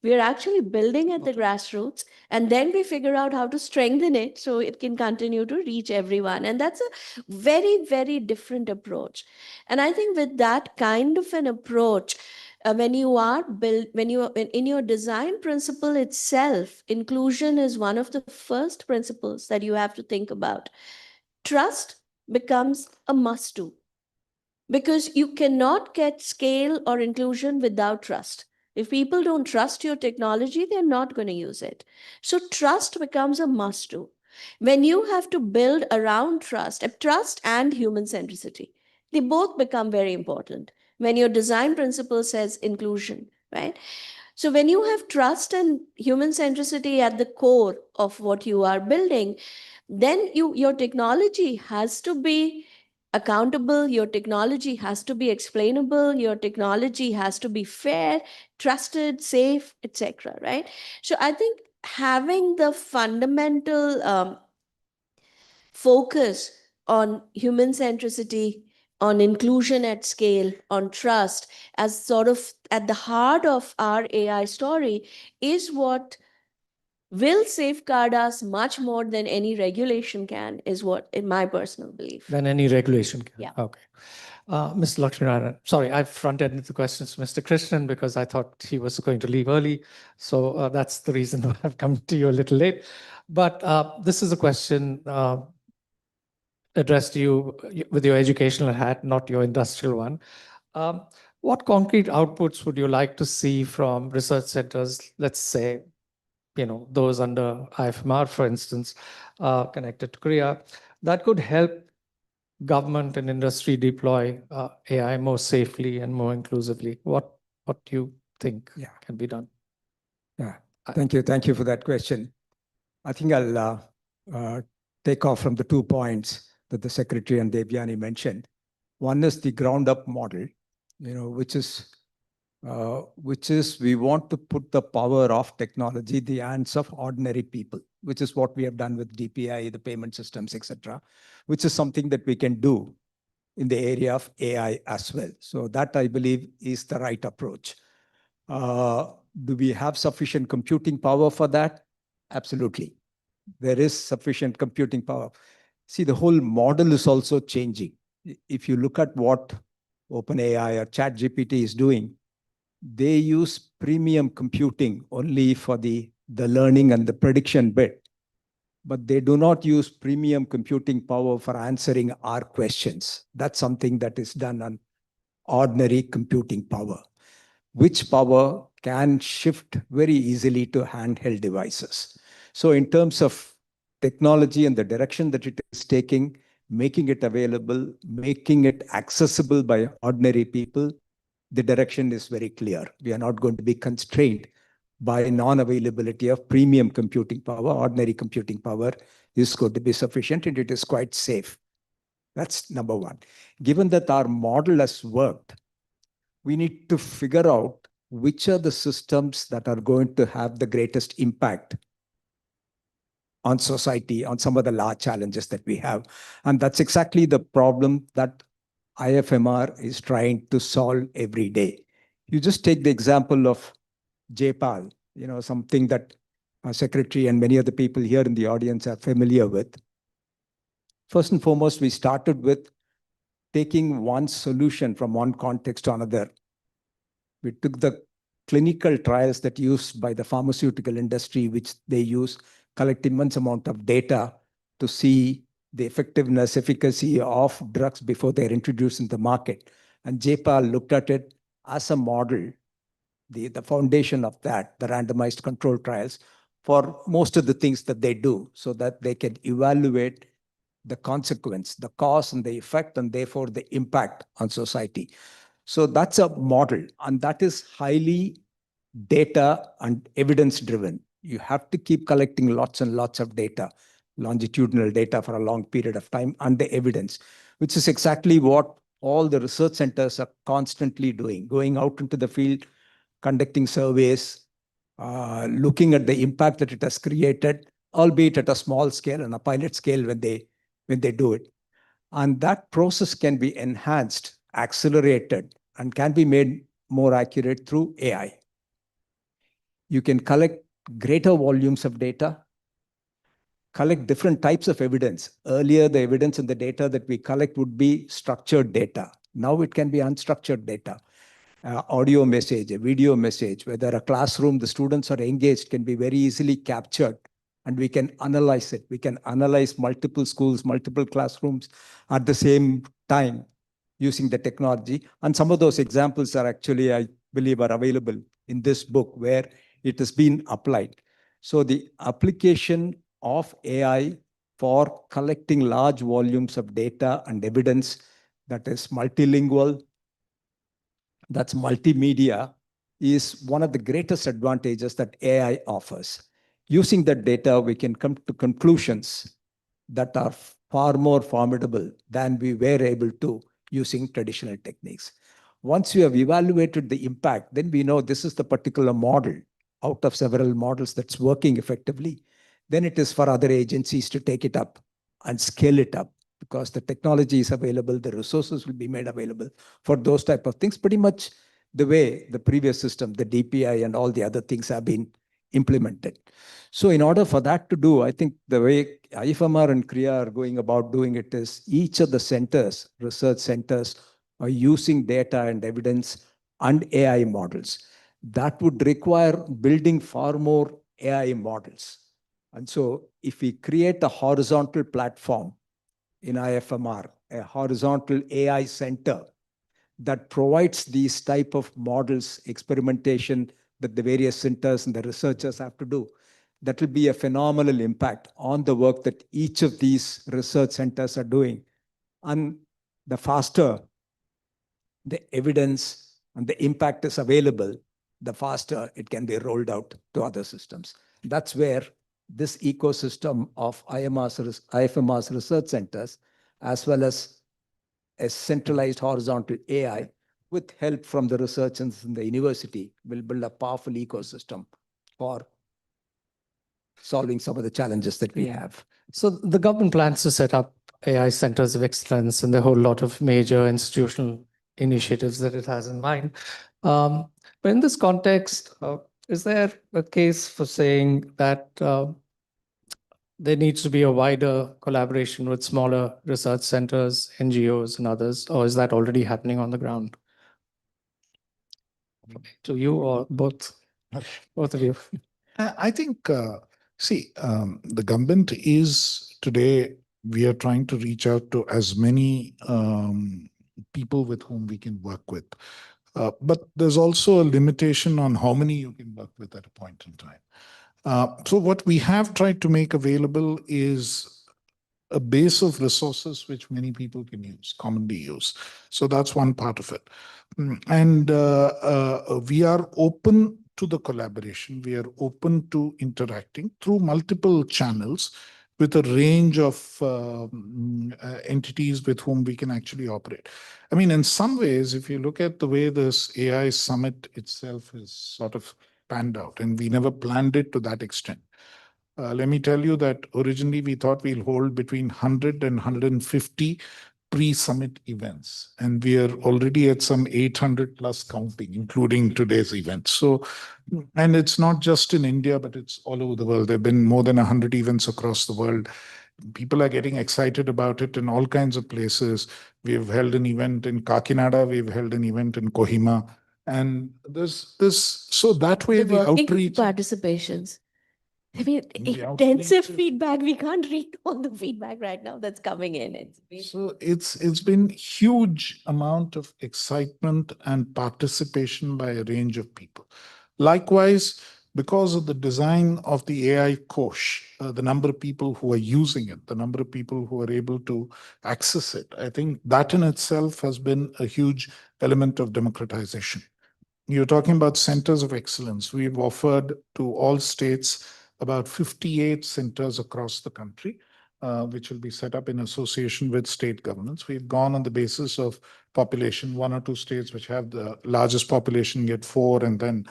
We are actually building at the grassroots and then we figure out how to strengthen it so it can continue to reach everyone. And that's a very, very different approach. And I think with that kind of an approach, when you are built, when you in your design principle itself, inclusion is one of the first principles that you have to think about. Trust becomes a must do because you cannot get scale or inclusion without trust. If people don't trust your technology, they're not going to use it. So trust becomes a must do. When you have to build around trust and human centricity, they both become very important. When your design principle says inclusion, right? So when you have trust and human centricity at the core of what you are building, then your technology has to be accountable, your technology has to be explainable, your technology has to be fair, trusted, safe, etc., right? So I think having the fundamental focus on human centricity, on inclusion at scale, on trust as sort of at the heart of our AI story is what will safeguard us much more than any regulation can, is what in my personal belief. Than any regulation can. Yeah. Okay. Mr. Lakshminarayanan, sorry, I front-ended the questions to Mr. Krishnan because I thought he was going to leave early. So that's the reason why I've come to you a little late. But this is a question addressed to you with your educational hat, not your industrial one. What concrete outputs would you like to see from research centers, let's say, those under IFMR, for instance, connected to Korea, that could help government and industry deploy AI more safely and more inclusively? What do you think can be done? Yeah, thank you. Thank you for that question. I think I'll take off from the 2 points that the Secretary and Devyani mentioned. One is the ground-up model, which is we want to put the power of technology in the hands of ordinary people, which is what we have done with DPI, the payment systems, etc., which is something that we can do in the area of AI as well. So that, I believe, is the right approach. Do we have sufficient computing power for that? Absolutely. There is sufficient computing power. See, the whole model is also changing. If you look at what OpenAI or ChatGPT is doing, they use premium computing only for the learning and the prediction bit, but they do not use premium computing power for answering our questions. That's something that is done on ordinary computing power, which power can shift very easily to handheld devices. So in terms of technology and the direction that it is taking, making it available, making it accessible by ordinary people, the direction is very clear. We are not going to be constrained by non-availability of premium computing power. Ordinary computing power is going to be sufficient and it is quite safe. That's number one. Given that our model has worked, we need to figure out which are the systems that are going to have the greatest impact on society, on some of the large challenges that we have. And that's exactly the problem that IFMR is trying to solve every day. You just take the example of JPAL, something that our secretary and many other people here in the audience are familiar with. First and foremost, we started with taking one solution from one context to another. We took the clinical trials that used by the pharmaceutical industry, which they use, collect immense amount of data to see the effectiveness, efficacy of drugs before they're introduced in the market. And JPAL looked at it as a model, the foundation of that, the randomized control trials, for most of the things that they do, so that they can evaluate the consequence, the cause and the effect, and therefore the impact on society. So that's a model, and that is highly data and evidence driven. You have to keep collecting lots and lots of data, longitudinal data for a long period of time, and the evidence, which is exactly what all the research centers are constantly doing, going out into the field, conducting surveys, looking at the impact that it has created, albeit at a small scale and a pilot scale when they do it. And that process can be enhanced, accelerated, and can be made more accurate through AI. You can collect greater volumes of data, collect different types of evidence. Earlier, the evidence and the data that we collect would be structured data. Now it can be unstructured data. Audio message, a video message, whether a classroom, the students are engaged, can be very easily captured, and we can analyze it. We can analyze multiple schools, multiple classrooms at the same time using the technology. And some of those examples are actually, I believe, are available in this book where it has been applied. So the application of AI for collecting large volumes of data and evidence that is multilingual, that's multimedia, is one of the greatest advantages that AI offers. Using that data, we can come to conclusions that are far more formidable than we were able to using traditional techniques. Once we have evaluated the impact, then we know this is the particular model out of several models that's working effectively. Then it is for other agencies to take it up and scale it up, because the technology is available, the resources will be made available for those type of things, pretty much the way the previous system, the DPI and all the other things have been implemented. So in order for that to do, I think the way IFMR and CREA are going about doing it is each of the centers, research centers, are using data and evidence and AI models. That would require building far more AI models. And so if we create a horizontal platform in IFMR, a horizontal AI center that provides these type of models, experimentation that the various centers and the researchers have to do, that will be a phenomenal impact on the work that each of these research centers are doing. And the faster the evidence and the impact is available, the faster it can be rolled out to other systems. That's where this ecosystem of IFMR's research centers, as well as a centralized horizontal AI with help from the researchers in the university, will build a powerful ecosystem for solving some of the challenges that we have. So the government plans to set up AI centers of excellence, and there are a whole lot of major institutional initiatives that it has in mind. But in this context, is there a case for saying that there needs to be a wider collaboration with smaller research centers, NGOs, and others, or is that already happening on the ground? To you or both? Both of you. I think, the government is today, we are trying to reach out to as many people with whom we can work with. But there's also a limitation on how many you can work with at a point in time. So what we have tried to make available is a base of resources which many people can use, commonly use. So that's one part of it. And we are open to the collaboration. We are open to interacting through multiple channels with a range of entities with whom we can actually operate. I mean, in some ways, if you look at the way this AI summit itself is sort of panned out, and we never planned it to that extent. Let me tell you that originally we thought we'll hold between 100 and 150 pre-summit events, and we are already at some 800 plus counting, including today's event. So, and it's not just in India, but it's all over the world. There have been more than 100 events across the world. People are getting excited about it in all kinds of places. We've held an event in Kakinada, we've held an event in Kohima, And there's this, so that way the working outreach. participations. I mean, The intensive outreach is- feedback. We can't read all the feedback right now that's coming in. So it's been huge amount of excitement and participation by a range of people. Likewise, because of the design of the AI Kosh, the number of people who are using it, the number of people who are able to access it, I think that in itself has been a huge element of democratization. You're talking about centers of excellence. We've offered to all states about 58 centers across the country, which will be set up in association with state governments. We've gone on the basis of population. 1 or 2 states which have the largest population get 4, and then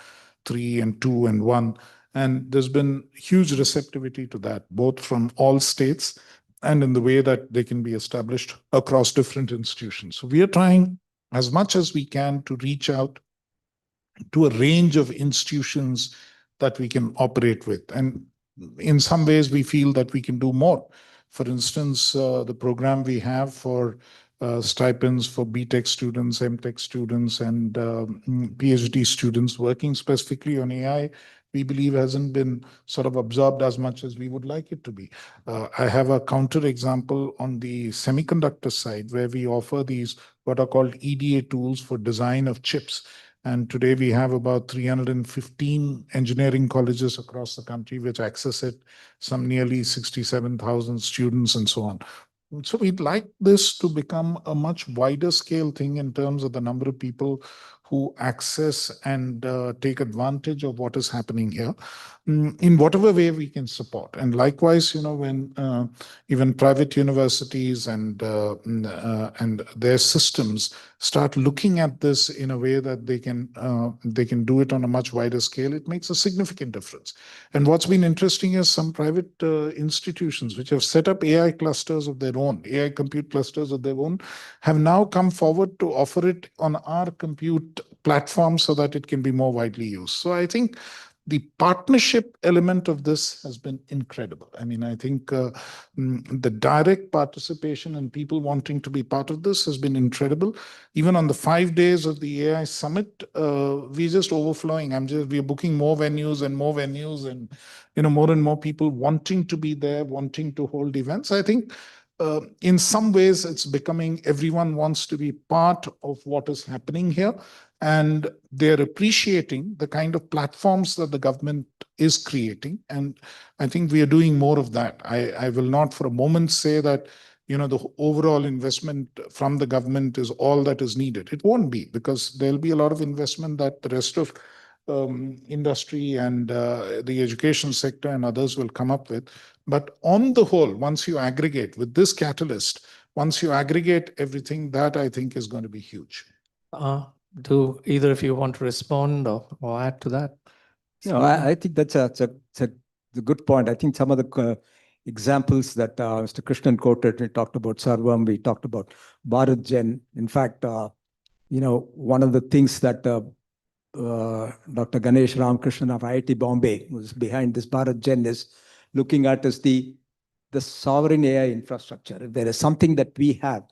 3 and 2 and 1. And there's been huge receptivity to that, both from all states and in the way that they can be established across different institutions. So we are trying as much as we can to reach out to a range of institutions that we can operate with. And in some ways, we feel that we can do more. For instance, the program we have for stipends for BTech students, MTech students, and PhD students working specifically on AI, we believe hasn't been sort of absorbed as much as we would like it to be. I have a counter example on the semiconductor side where we offer these what are called EDA tools for design of chips. And today we have about 315 engineering colleges across the country which access it, some nearly 67,000 students and so on. So we'd like this to become a much wider scale thing in terms of the number of people who access and take advantage of what is happening here in whatever way we can support. And likewise, when even private universities and their systems start looking at this in a way that they can do it on a much wider scale, it makes a significant difference. And what's been interesting is some private institutions which have set up AI clusters of their own, AI compute clusters of their own, have now come forward to offer it on our compute platform so that it can be more widely used. So I think the partnership element of this has been incredible. I mean, I think the direct participation and people wanting to be part of this has been incredible. Even on the 5 days of the AI summit, we're just overflowing. We're booking more venues and more venues, and more and more people wanting to be there, wanting to hold events. I think in some ways it's becoming everyone wants to be part of what is happening here. And they're appreciating the kind of platforms that the government is creating. And I think we are doing more of that. I will not for a moment say that, the overall investment from the government is all that is needed. It won't be, because there'll be a lot of investment that the rest of industry and the education sector and others will come up with. But on the whole, once you aggregate with this catalyst, once you aggregate everything, that I think is going to be huge. Do either of you want to respond or add to that? No, I think that's a good point. I think some of the examples that Mr. Krishnan quoted, we talked about Sarvam, we talked about Bharat Gen. In fact, one of the things that Dr. Ganesh Ramkrishnan of IIT Bombay, who's behind this Bharat Gen, is looking at is the sovereign AI infrastructure. If there is something that we have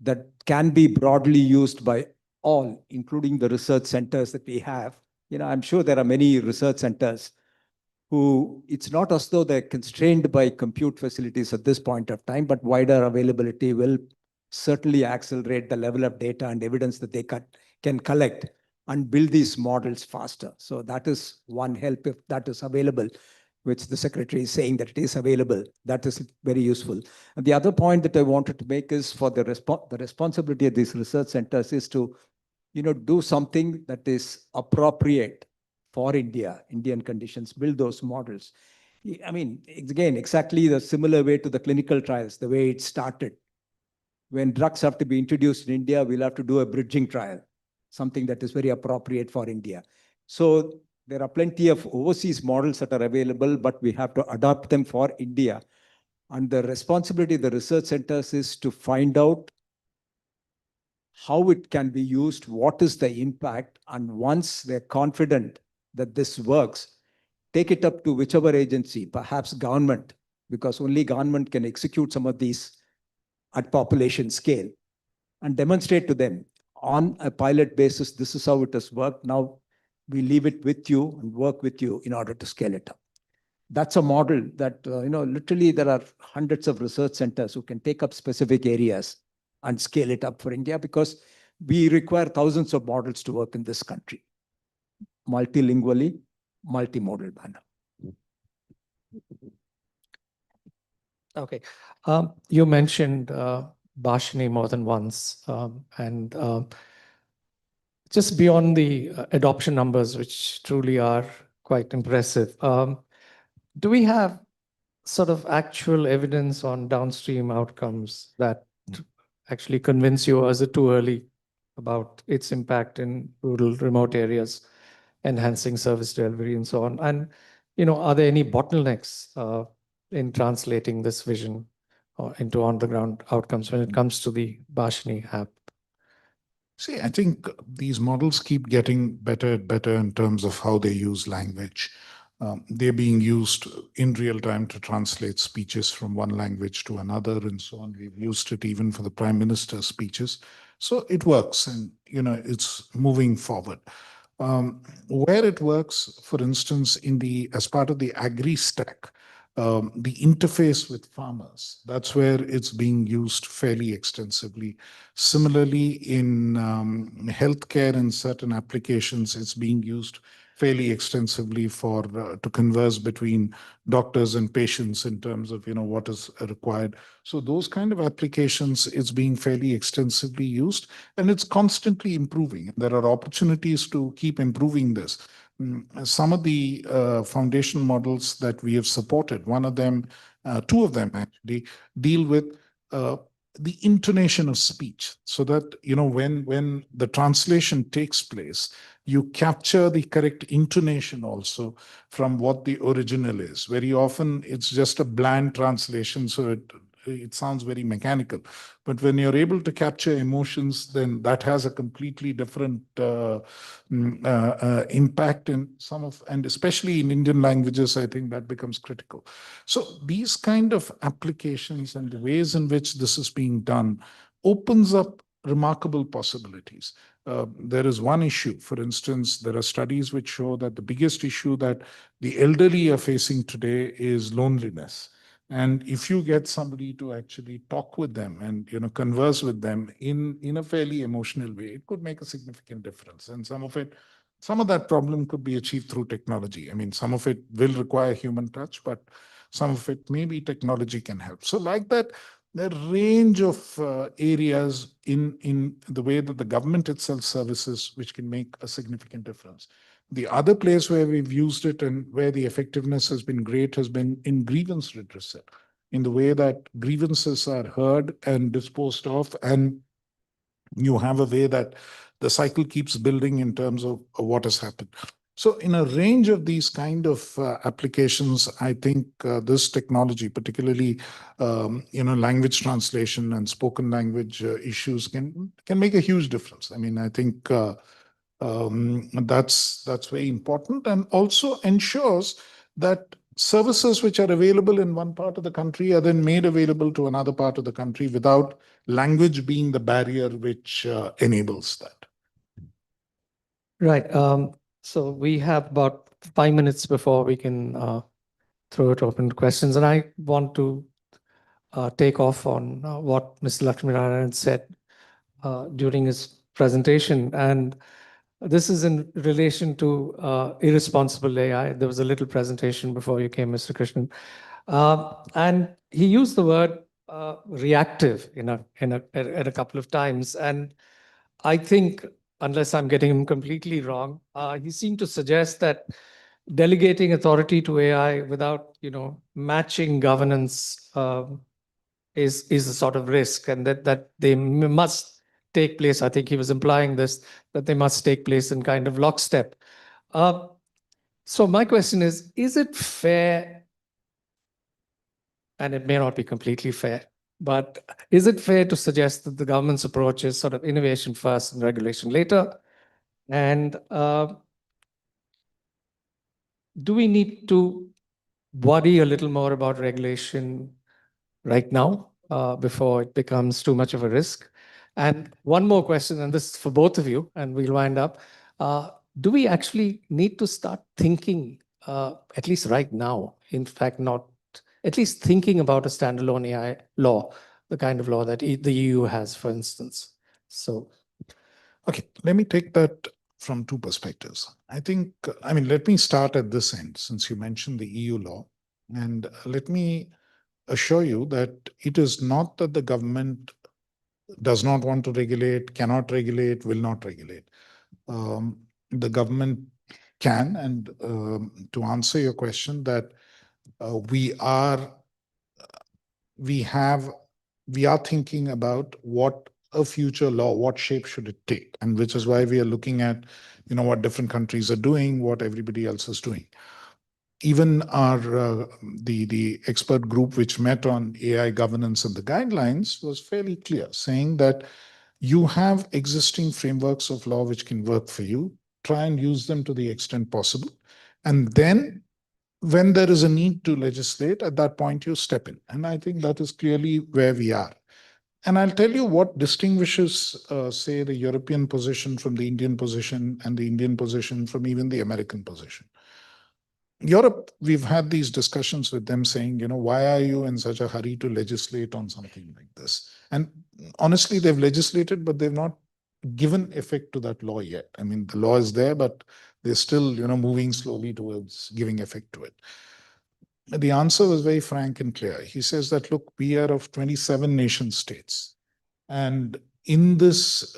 that can be broadly used by all, including the research centers that we have, I'm sure there are many research centers who it's not as though they're constrained by compute facilities at this point of time, but wider availability will certainly accelerate the level of data and evidence that they can collect and build these models faster. So that is one help if that is available, which the secretary is saying that it is available. That is very useful. And the other point that I wanted to make is for the responsibility of these research centers is to do something that is appropriate for Indian conditions, build those models. I mean, again, exactly the similar way to the clinical trials, the way it started. When drugs have to be introduced in India, we'll have to do a bridging trial, something that is very appropriate for India. So there are plenty of overseas models that are available, but we have to adopt them for India. And the responsibility of the research centers is to find out how it can be used, what is the impact, and once they're confident that this works, take it up to whichever agency, perhaps government, because only government can execute some of these at population scale, and demonstrate to them, on a pilot basis, this is how it has worked. Now we leave it with you and work with you in order to scale it up. That's a model that, literally there are hundreds of research centers who can take up specific areas and scale it up for India, because we require thousands of models to work in this country, multilingually, multimodal manner. Okay. You mentioned Bhashini more than once, and just beyond the adoption numbers, which truly are quite impressive, do we have sort of actual evidence on downstream outcomes that actually convince you, or is it too early, about its impact in rural, remote areas, enhancing service delivery and so on? And, are there any bottlenecks in translating this vision into on-the-ground outcomes when it comes to the Bhashini app? See, I think these models keep getting better and better in terms of how they use language. They're being used in real time to translate speeches from one language to another and so on. We've used it even for the Prime Minister's speeches. So it works, and it's moving forward. Where it works, for instance, as part of the agri stack, the interface with farmers, that's where it's being used fairly extensively. Similarly, in healthcare and certain applications, it's being used fairly extensively to converse between doctors and patients in terms of what is required. So those kind of applications, it's being fairly extensively used, and it's constantly improving. There are opportunities to keep improving this. Some of the foundation models that we have supported, two of them actually, deal with the intonation of speech, so that when the translation takes place, you capture the correct intonation also from what the original is. Very often it's just a bland translation, so it sounds very mechanical. But when you're able to capture emotions, then that has a completely different impact and especially in Indian languages, I think that becomes critical. So these kind of applications and the ways in which this is being done opens up remarkable possibilities. There is one issue, for instance, there are studies which show that the biggest issue that the elderly are facing today is loneliness. And if you get somebody to actually talk with them and converse with them in a fairly emotional way, it could make a significant difference. And some of that problem could be achieved through technology. I mean, some of it will require human touch, but some of it maybe technology can help. So like that, there are a range of areas in the way that the government itself services, which can make a significant difference. The other place where we've used it and where the effectiveness has been great has been in grievance redressal, in the way that grievances are heard and disposed of, and you have a way that the cycle keeps building in terms of what has happened. So in a range of these kind of applications, I think this technology, particularly language translation and spoken language issues, can make a huge difference. I mean, I think that's very important, and also ensures that services which are available in one part of the country are then made available to another part of the country without language being the barrier which enables that. Right. So we have about 5 minutes before we can throw it open to questions. And I want to take off on what Mr. Lakshminarayan said during his presentation. And this is in relation to irresponsible AI. There was a little presentation before you came, Mr. Krishnan. And he used the word reactive at a couple of times. And I think, unless I'm getting him completely wrong, he seemed to suggest that delegating authority to AI without, matching governance is a sort of risk, and that they must take place. I think he was implying this, that they must take place in kind of lockstep. So my question is it fair, and it may not be completely fair, but is it fair to suggest that the government's approach is sort of innovation first and regulation later? And do we need to worry a little more about regulation right now before it becomes too much of a risk? And one more question, and this is for both of you, and we'll wind up. Do we actually need to start thinking, at least right now, in fact, not at least thinking about a standalone AI law, the kind of law that the EU has, for instance? So, Okay, let me take that from two perspectives. Let me start at this end, since you mentioned the EU law. And let me assure you that it is not that the government does not want to regulate, cannot regulate, will not regulate. The government can, and to answer your question, that we are thinking about what a future law, what shape should it take, and which is why we are looking at, what different countries are doing, what everybody else is doing. Even the expert group which met on AI governance and the guidelines was fairly clear, saying that you have existing frameworks of law which can work for you. Try and use them to the extent possible. And then when there is a need to legislate, at that point you step in. And I think that is clearly where we are. And I'll tell you what distinguishes, say, the European position from the Indian position, and the Indian position from even the American position. Europe, we've had these discussions with them saying, why are you in such a hurry to legislate on something like this? And honestly, they've legislated, but they've not given effect to that law yet. I mean, the law is there, but they're still, moving slowly towards giving effect to it. The answer was very frank and clear. He says that, look, we are of 27 nation states. And in this,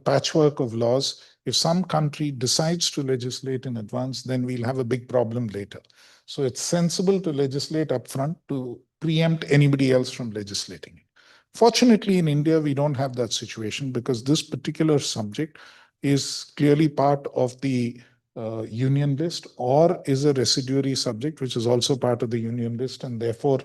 patchwork of laws, if some country decides to legislate in advance, then we'll have a big problem later. So it's sensible to legislate upfront to preempt anybody else from legislating. Fortunately, in India, we don't have that situation, because this particular subject is clearly part of the union list, or is a residuary subject, which is also part of the union list. And therefore,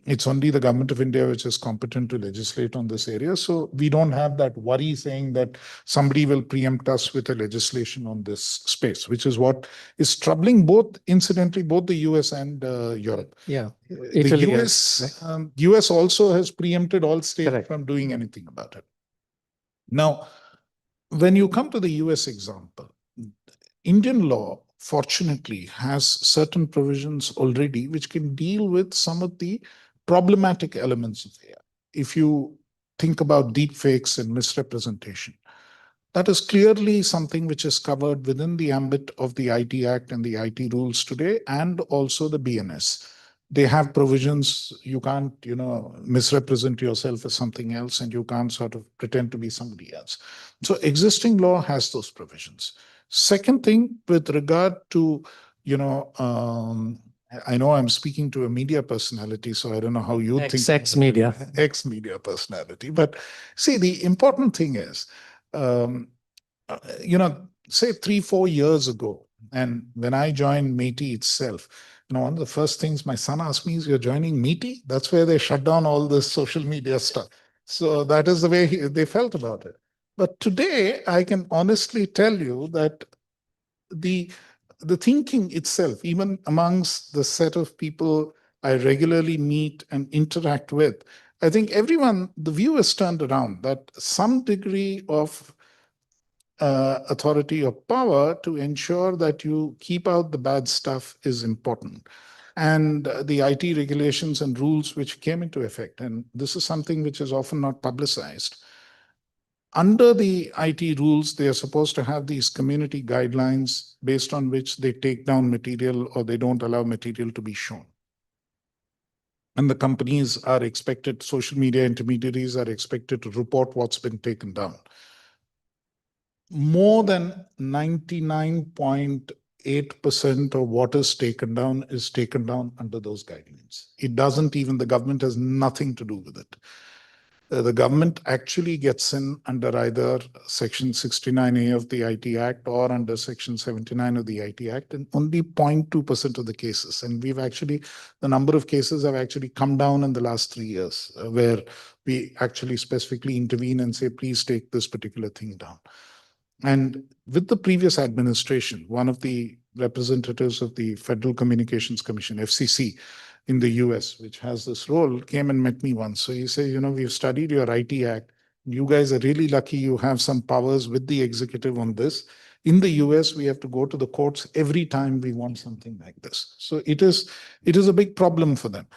it's only the government of India which is competent to legislate on this area. So we don't have that worry saying that somebody will preempt us with a legislation on this space, which is what is troubling incidentally, both the US and Europe. yeah, The Italy, US also has preempted all states Correct. from doing anything about it. Now, when you come to the US example, Indian law, fortunately, has certain provisions already which can deal with some of the problematic elements of AI. If you think about deepfakes and misrepresentation, that is clearly something which is covered within the ambit of the IT Act and the IT rules today, and also the BNS. They have provisions. You can't, misrepresent yourself as something else, and you can't sort of pretend to be somebody else. So existing law has those provisions. Second thing, with regard to, I know I'm speaking to a media personality, so I don't know how you think. Ex-media. Ex-media personality. But see, the important thing is, say 3-4 years ago, and when I joined MeitY itself, one of the first things my son asked me is, "You're joining MeitY?" That's where they shut down all this social media stuff. So that is the way they felt about it. But today, I can honestly tell you that the thinking itself, even amongst the set of people I regularly meet and interact with, I think the view has turned around, that some degree of authority or power to ensure that you keep out the bad stuff is important. And the IT regulations and rules which came into effect, and this is something which is often not publicized. Under the IT rules, they are supposed to have these community guidelines based on which they take down material, or they don't allow material to be shown. And the companies are expected, social media intermediaries are expected to report what's been taken down. More than 99.8% of what is taken down under those guidelines. It doesn't even, the government has nothing to do with it. The government actually gets in under either Section 69A of the IT Act or under Section 79 of the IT Act in only 0.2% of the cases. And the number of cases have actually come down in the last 3 years, where we actually specifically intervene and say, please take this particular thing down. And with the previous administration, one of the representatives of the Federal Communications Commission, FCC, in the US, which has this role, came and met me once. So he said, we've studied your IT Act. You guys are really lucky you have some powers with the executive on this. In the US, we have to go to the courts every time we want something like this. So it is a big problem for them.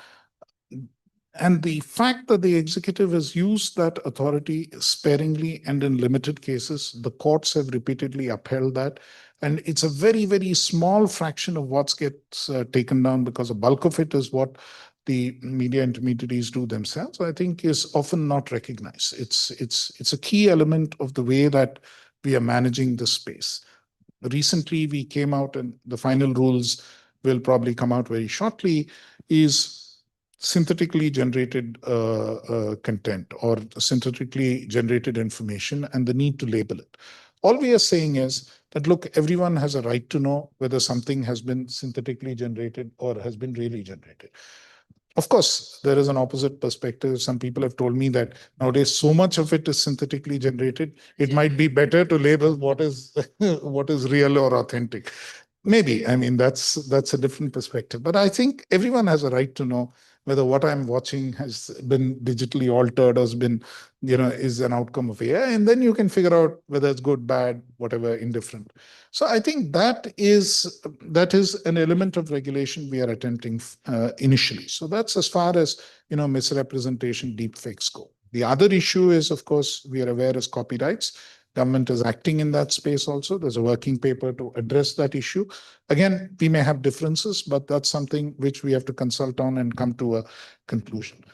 And the fact that the executive has used that authority sparingly and in limited cases, the courts have repeatedly upheld that. And it's a very, very small fraction of what gets taken down, because a bulk of it is what the media intermediaries do themselves, I think is often not recognized. It's a key element of the way that we are managing the space. Recently, we came out, and the final rules will probably come out very shortly, is synthetically generated content or synthetically generated information and the need to label it. All we are saying is that, look, everyone has a right to know whether something has been synthetically generated or has been really generated. Of course, there is an opposite perspective. Some people have told me that nowadays so much of it is synthetically generated, it might be better to label what is what is real or authentic. Maybe, I mean, that's a different perspective. But I think everyone has a right to know whether what I'm watching has been digitally altered or has been, is an outcome of AI. And then you can figure out whether it's good, bad, whatever, indifferent. So I think that is an element of regulation we are attempting initially. So that's as far as, misrepresentation, deepfakes go. The other issue is, of course, we are aware, as copyrights. Government is acting in that space also. There's a working paper to address that issue. Again, we may have differences, but that's something which we have to consult on and come to a conclusion.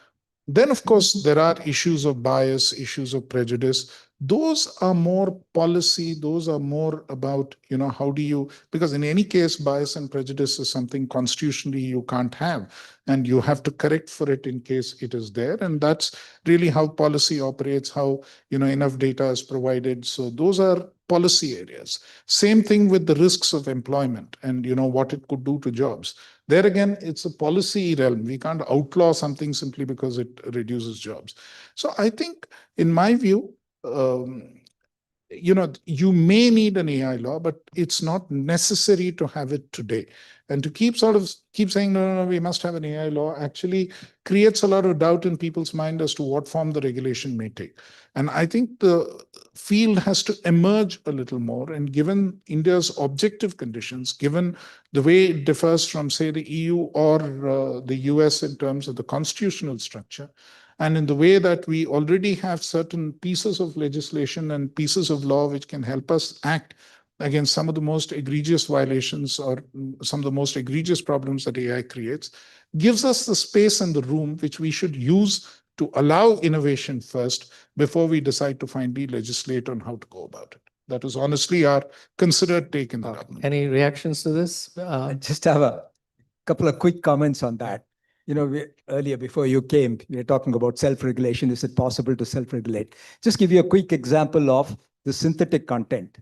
Then, of course, there are issues of bias, issues of prejudice. Those are more policy. Those are more about, how do you, because in any case, bias and prejudice is something constitutionally you can't have, and you have to correct for it in case it is there. And that's really how policy operates, how, enough data is provided. So those are policy areas. Same thing with the risks of employment and, what it could do to jobs. There again, it's a policy realm. We can't outlaw something simply because it reduces jobs. So I think, in my view, you may need an AI law, but it's not necessary to have it today. And to keep saying, no, we must have an AI law, actually creates a lot of doubt in people's mind as to what form the regulation may take. And I think the field has to emerge a little more. And given India's objective conditions, given the way it differs from, say, the EU or the US in terms of the constitutional structure, and in the way that we already have certain pieces of legislation and pieces of law which can help us act against some of the most egregious violations or some of the most egregious problems that AI creates, gives us the space and the room which we should use to allow innovation first before we decide to finally legislate on how to go about it. That is honestly our considered take in the government. Any reactions to this? I just have a couple of quick comments on that. Earlier, before you came, we were talking about self-regulation. Is it possible to self-regulate? Just give you a quick example of the synthetic content.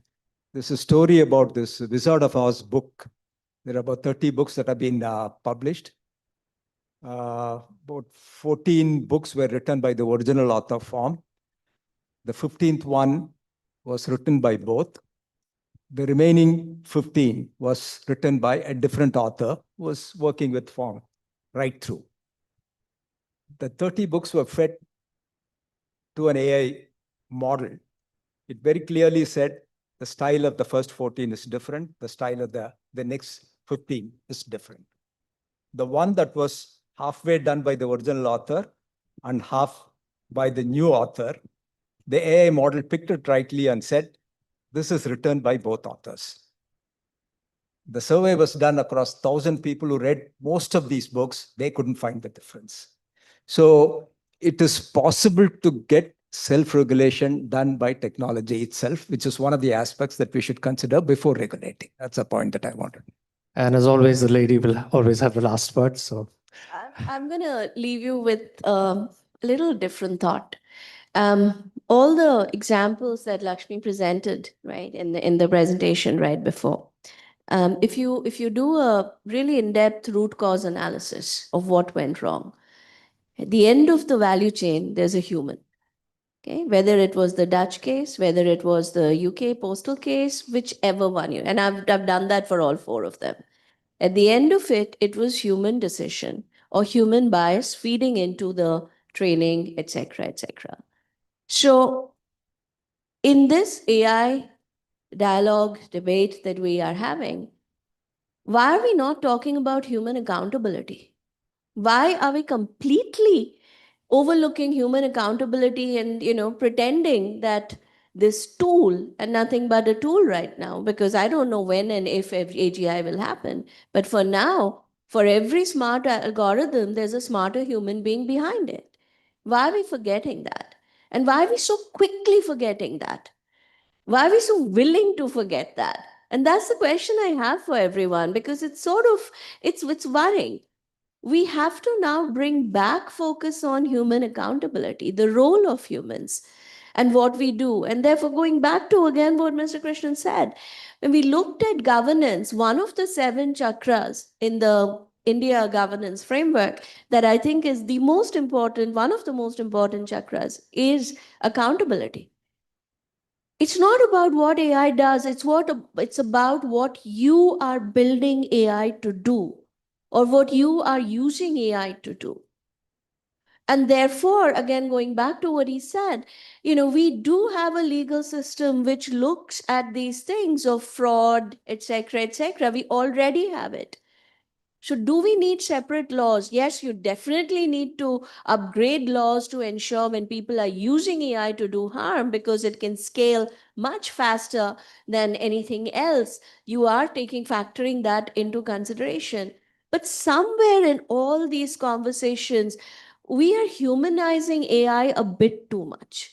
There's a story about this Wizard of Oz book. There are about 30 books that have been published. About 14 books were written by the original author form. The 15th one was written by both. The remaining 15 was written by a different author who was working with form right through. The 30 books were fed to an AI model. It very clearly said the style of the first 14 is different. The style of the next 15 is different. The one that was halfway done by the original author and half by the new author, the AI model picked it rightly and said, this is written by both authors. The survey was done across 1,000 people who read most of these books. They couldn't find the difference. So it is possible to get self-regulation done by technology itself, which is one of the aspects that we should consider before regulating. That's a point that I wanted. And as always, the lady will always have the last word. So I'm going to leave you with a little different thought. All the examples that Lakshmi presented, right, in the presentation right before, if you do a really in-depth root cause analysis of what went wrong, at the end of the value chain, there's a human. Okay, whether it was the Dutch case, whether it was the UK postal case, whichever one and I've done that for all 4 of them. At the end of it, it was human decision or human bias feeding into the training, etc., etc. So in this AI dialogue debate that we are having, why are we not talking about human accountability? Why are we completely overlooking human accountability and, pretending that this tool, and nothing but a tool right now, because I don't know when and if AGI will happen, but for now, for every smart algorithm, there's a smarter human being behind it. Why are we forgetting that? And why are we so quickly forgetting that? Why are we so willing to forget that? And that's the question I have for everyone, because it's sort of, it's worrying. We have to now bring back focus on human accountability, the role of humans and what we do. And therefore, going back to again what Mr. Krishnan said, when we looked at governance, one of the 7 chakras in the India governance framework that I think is the most important, one of the most important chakras is accountability. It's not about what AI does, it's about what you are building AI to do or what you are using AI to do. And therefore, again, going back to what he said, we do have a legal system which looks at these things of fraud, etc., etc. We already have it. So do we need separate laws? Yes, you definitely need to upgrade laws to ensure when people are using AI to do harm, because it can scale much faster than anything else. You are factoring that into consideration. But somewhere in all these conversations, we are humanizing AI a bit too much.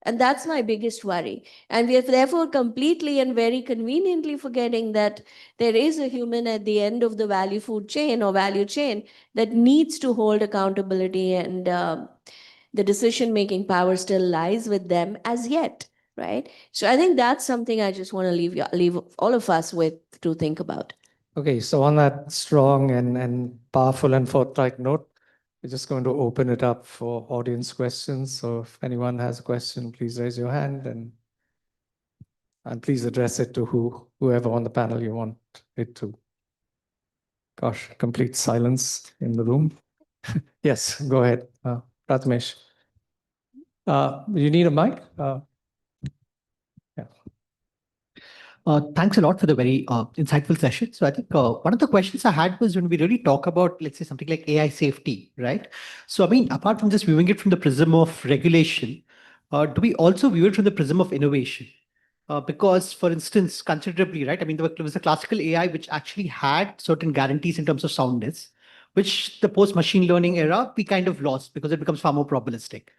And that's my biggest worry. And we are therefore completely and very conveniently forgetting that there is a human at the end of the value food chain or value chain that needs to hold accountability, and the decision-making power still lies with them as yet, right? So I think that's something I just want to leave all of us with to think about. Okay, so on that strong and powerful and forthright note, we're just going to open it up for audience questions. So if anyone has a question, please raise your hand and please address it to whoever on the panel you want it to. Gosh, complete silence in the room. Yes, go ahead, Prathamesh. You need a mic? Yeah. Thanks a lot for the very insightful session. So I think one of the questions I had was when we really talk about, let's say, something like AI safety, right? So, I mean, apart from just viewing it from the prism of regulation, do we also view it from the prism of innovation? Because, for instance, considerably, right? I mean, there was a classical AI which actually had certain guarantees in terms of soundness, which the post-machine learning era, we kind of lost because it becomes far more probabilistic.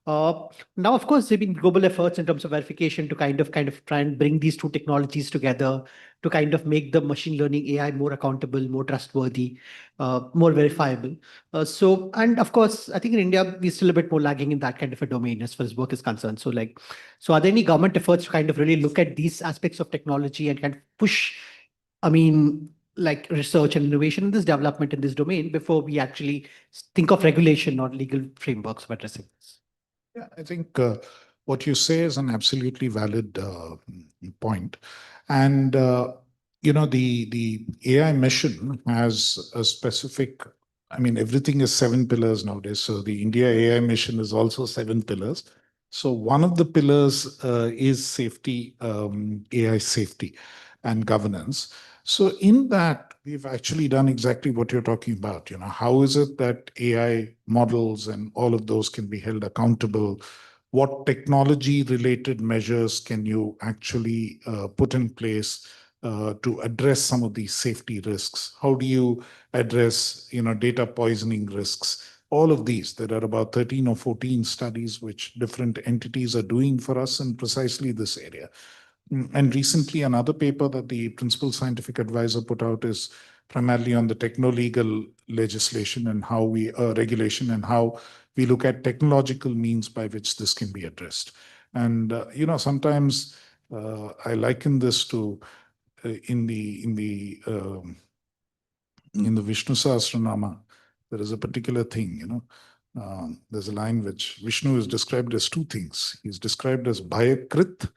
Now, of course, there have been global efforts in terms of verification to kind of try and bring these two technologies together to kind of make the machine learning AI more accountable, more trustworthy, more verifiable. And of course, I think in India, we're still a bit more lagging in that kind of a domain as far as work is concerned. So are there any government efforts to kind of really look at these aspects of technology and kind of push, I mean, like research and innovation in this development in this domain before we actually think of regulation or legal frameworks for addressing this? Yeah, I think what you say is an absolutely valid point. And, the AI mission has a specific, I mean, everything is 7 pillars nowadays. So the India AI mission is also 7 pillars. So one of the pillars is safety, AI safety and governance. So in that, we've actually done exactly what you're talking about. How is it that AI models and all of those can be held accountable? What technology-related measures can you actually put in place to address some of these safety risks? How do you address, data poisoning risks? All of these, there are about 13 or 14 studies which different entities are doing for us in precisely this area. And recently, another paper that the principal scientific advisor put out is primarily on the techno-legal legislation and how we regulation and how we look at technological means by which this can be addressed. And sometimes I liken this to in the Vishnu Sahasranama, there is a particular thing. There's a line which Vishnu is described as 2 things. He's described as Bhayakrit,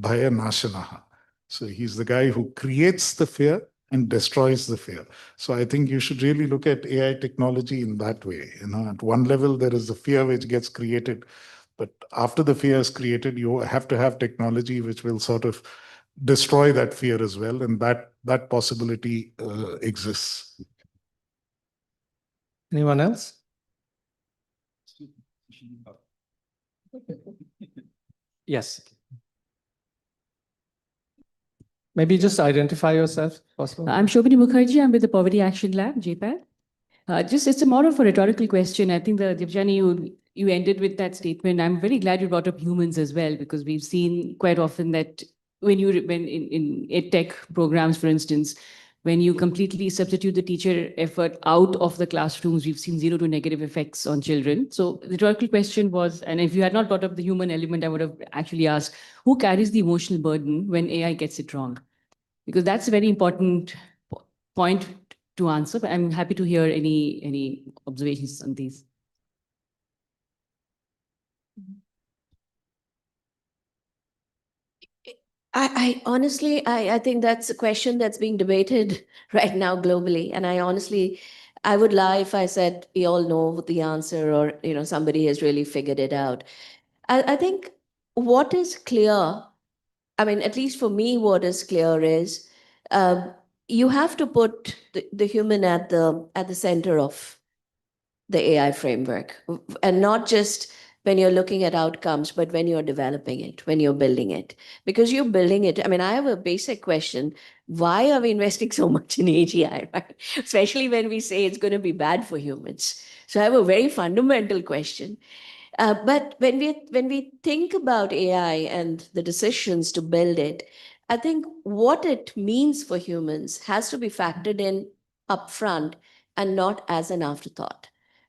Bhaya Nashanaha. So he's the guy who creates the fear and destroys the fear. So I think you should really look at AI technology in that way. At one level, there is the fear which gets created But after the fear is created, you have to have technology which will sort of destroy that fear as well. And that possibility exists. Anyone else? Yes. Maybe just identify yourself, possible. I'm Shobhini Mukherjee. I'm with the Poverty Action Lab, JPAL. It's a more of a rhetorical question. I think Debjani, you ended with that statement. I'm very glad you brought up humans as well, because we've seen quite often that when in EdTech programs, for instance, when you completely substitute the teacher effort out of the classrooms, we've seen zero to negative effects on children. So the rhetorical question was, and if you had not brought up the human element, I would have actually asked, who carries the emotional burden when AI gets it wrong? Because that's a very important point to answer, but I'm happy to hear any observations on these. I honestly, I think that's a question that's being debated right now globally. And I would lie if I said we all know the answer, or, somebody has really figured it out. I think what is clear, I mean, at least for me, what is clear is you have to put the human at the center of the AI framework, and not just when you're looking at outcomes, but when you're developing it, when you're building it, because you're building it. I mean, I have a basic question. Why are we investing so much in AGI, right? Especially when we say it's going to be bad for humans. So I have a very fundamental question. But when we think about AI and the decisions to build it, I think what it means for humans has to be factored in upfront and not as an afterthought,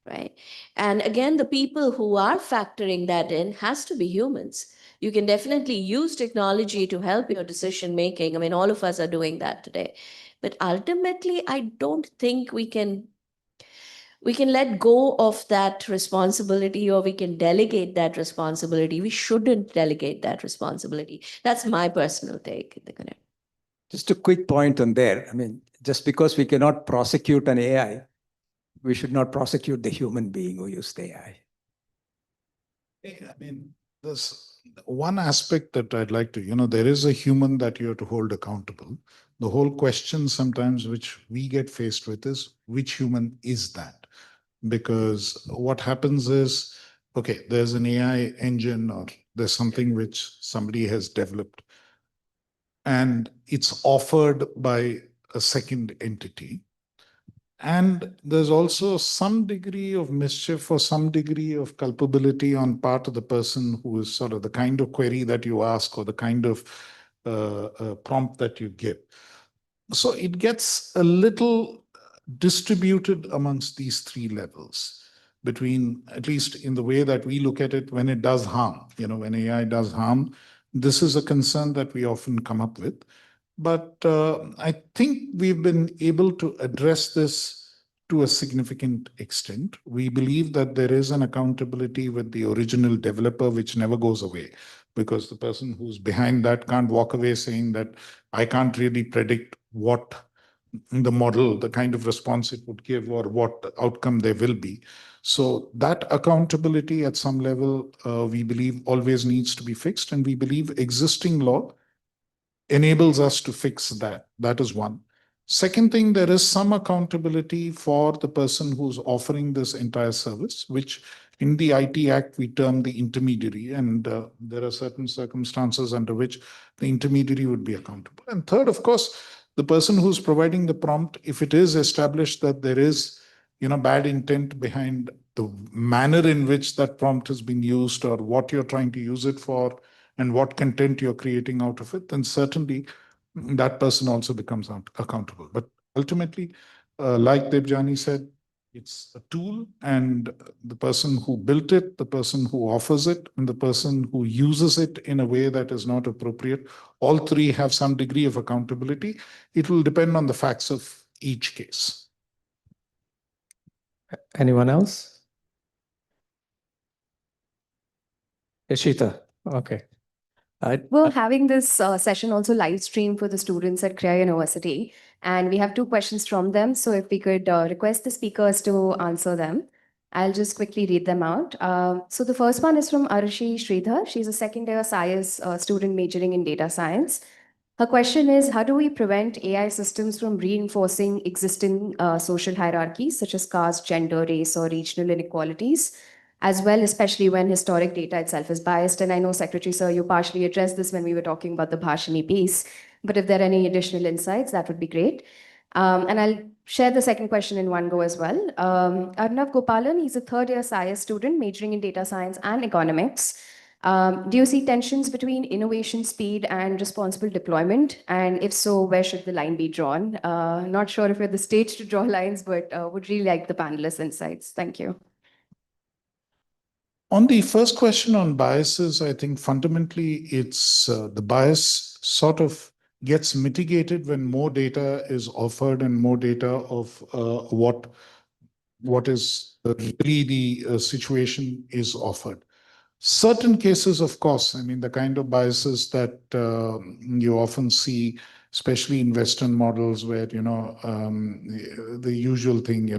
right? And again, the people who are factoring that in has to be humans. You can definitely use technology to help your decision making. I mean, all of us are doing that today. But ultimately, I don't think we can let go of that responsibility, or we can delegate that responsibility. We shouldn't delegate that responsibility. That's my personal take. Just a quick point on there. I mean, just because we cannot prosecute an AI, we should not prosecute the human being who used the AI. I mean, there's one aspect that I'd like to, there is a human that you have to hold accountable. The whole question sometimes which we get faced with is, which human is that? Because what happens is, okay, there's an AI engine, or there's something which somebody has developed, and it's offered by a second entity. And there's also some degree of mischief or some degree of culpability on part of the person who is sort of the kind of query that you ask, or the kind of prompt that you give. So it gets a little distributed amongst these three levels, between, at least in the way that we look at it, when it does harm, when AI does harm. This is a concern that we often come up with. But I think we've been able to address this to a significant extent. We believe that there is an accountability with the original developer, which never goes away, because the person who's behind that can't walk away saying that I can't really predict what the model, the kind of response it would give, or what outcome there will be. So that accountability at some level, we believe always needs to be fixed. And we believe existing law enables us to fix that. That is one. Second thing, there is some accountability for the person who's offering this entire service, which in the IT Act, we term the intermediary. And there are certain circumstances under which the intermediary would be accountable. And third, of course, the person who's providing the prompt, if it is established that there is, bad intent behind the manner in which that prompt has been used, or what you're trying to use it for, and what content you're creating out of it, then certainly that person also becomes accountable. But ultimately, like Debjani said, it's a tool, and the person who built it, the person who offers it, and the person who uses it in a way that is not appropriate, all three have some degree of accountability. It will depend on the facts of each case. Anyone else? Ishita, okay. We're having this session also live streamed for the students at Kriya University, and we have two questions from them. So if we could request the speakers to answer them. I'll just quickly read them out. So the first one is from Arushi Sridhar. She's a second-year science student majoring in data science. Her question is, how do we prevent AI systems from reinforcing existing social hierarchies such as caste, gender, race, or regional inequalities, as well, especially when historic data itself is biased? And I know, Secretary Sir, you partially addressed this when we were talking about the Bhashini piece, but if there are any additional insights, that would be great. And I'll share the second question in one go as well. Arnav Gopalan, he's a third-year science student majoring in data science and economics. Do you see tensions between innovation speed and responsible deployment? And if so, where should the line be drawn? Not sure if you're the stage to draw lines, but would really like the panelists' insights. Thank you. On the first question on biases, I think fundamentally it's the bias sort of gets mitigated when more data is offered and more data of what is really the situation is offered. Certain cases, of course, I mean, the kind of biases that you often see, especially in Western models where, the usual thing,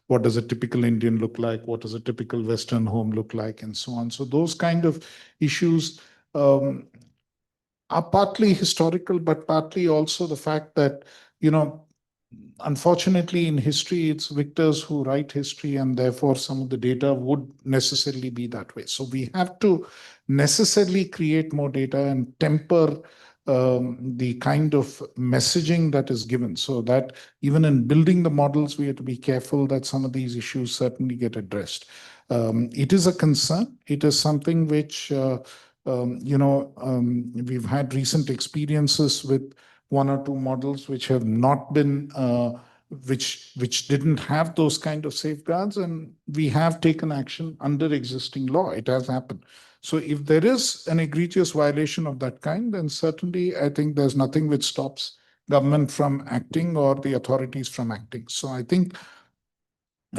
what does a typical Indian look like? What does a typical Western home look like? And so on. So those kind of issues are partly historical, but partly also the fact that, unfortunately, in history, it's victors who write history, and therefore some of the data would necessarily be that way. So we have to necessarily create more data and temper the kind of messaging that is given, so that even in building the models, we have to be careful that some of these issues certainly get addressed. It is a concern. It is something which, we've had recent experiences with one or two models which have not been, which didn't have those kind of safeguards, and we have taken action under existing law. It has happened. So if there is an egregious violation of that kind, then certainly I think there's nothing which stops government from acting or the authorities from acting. So I think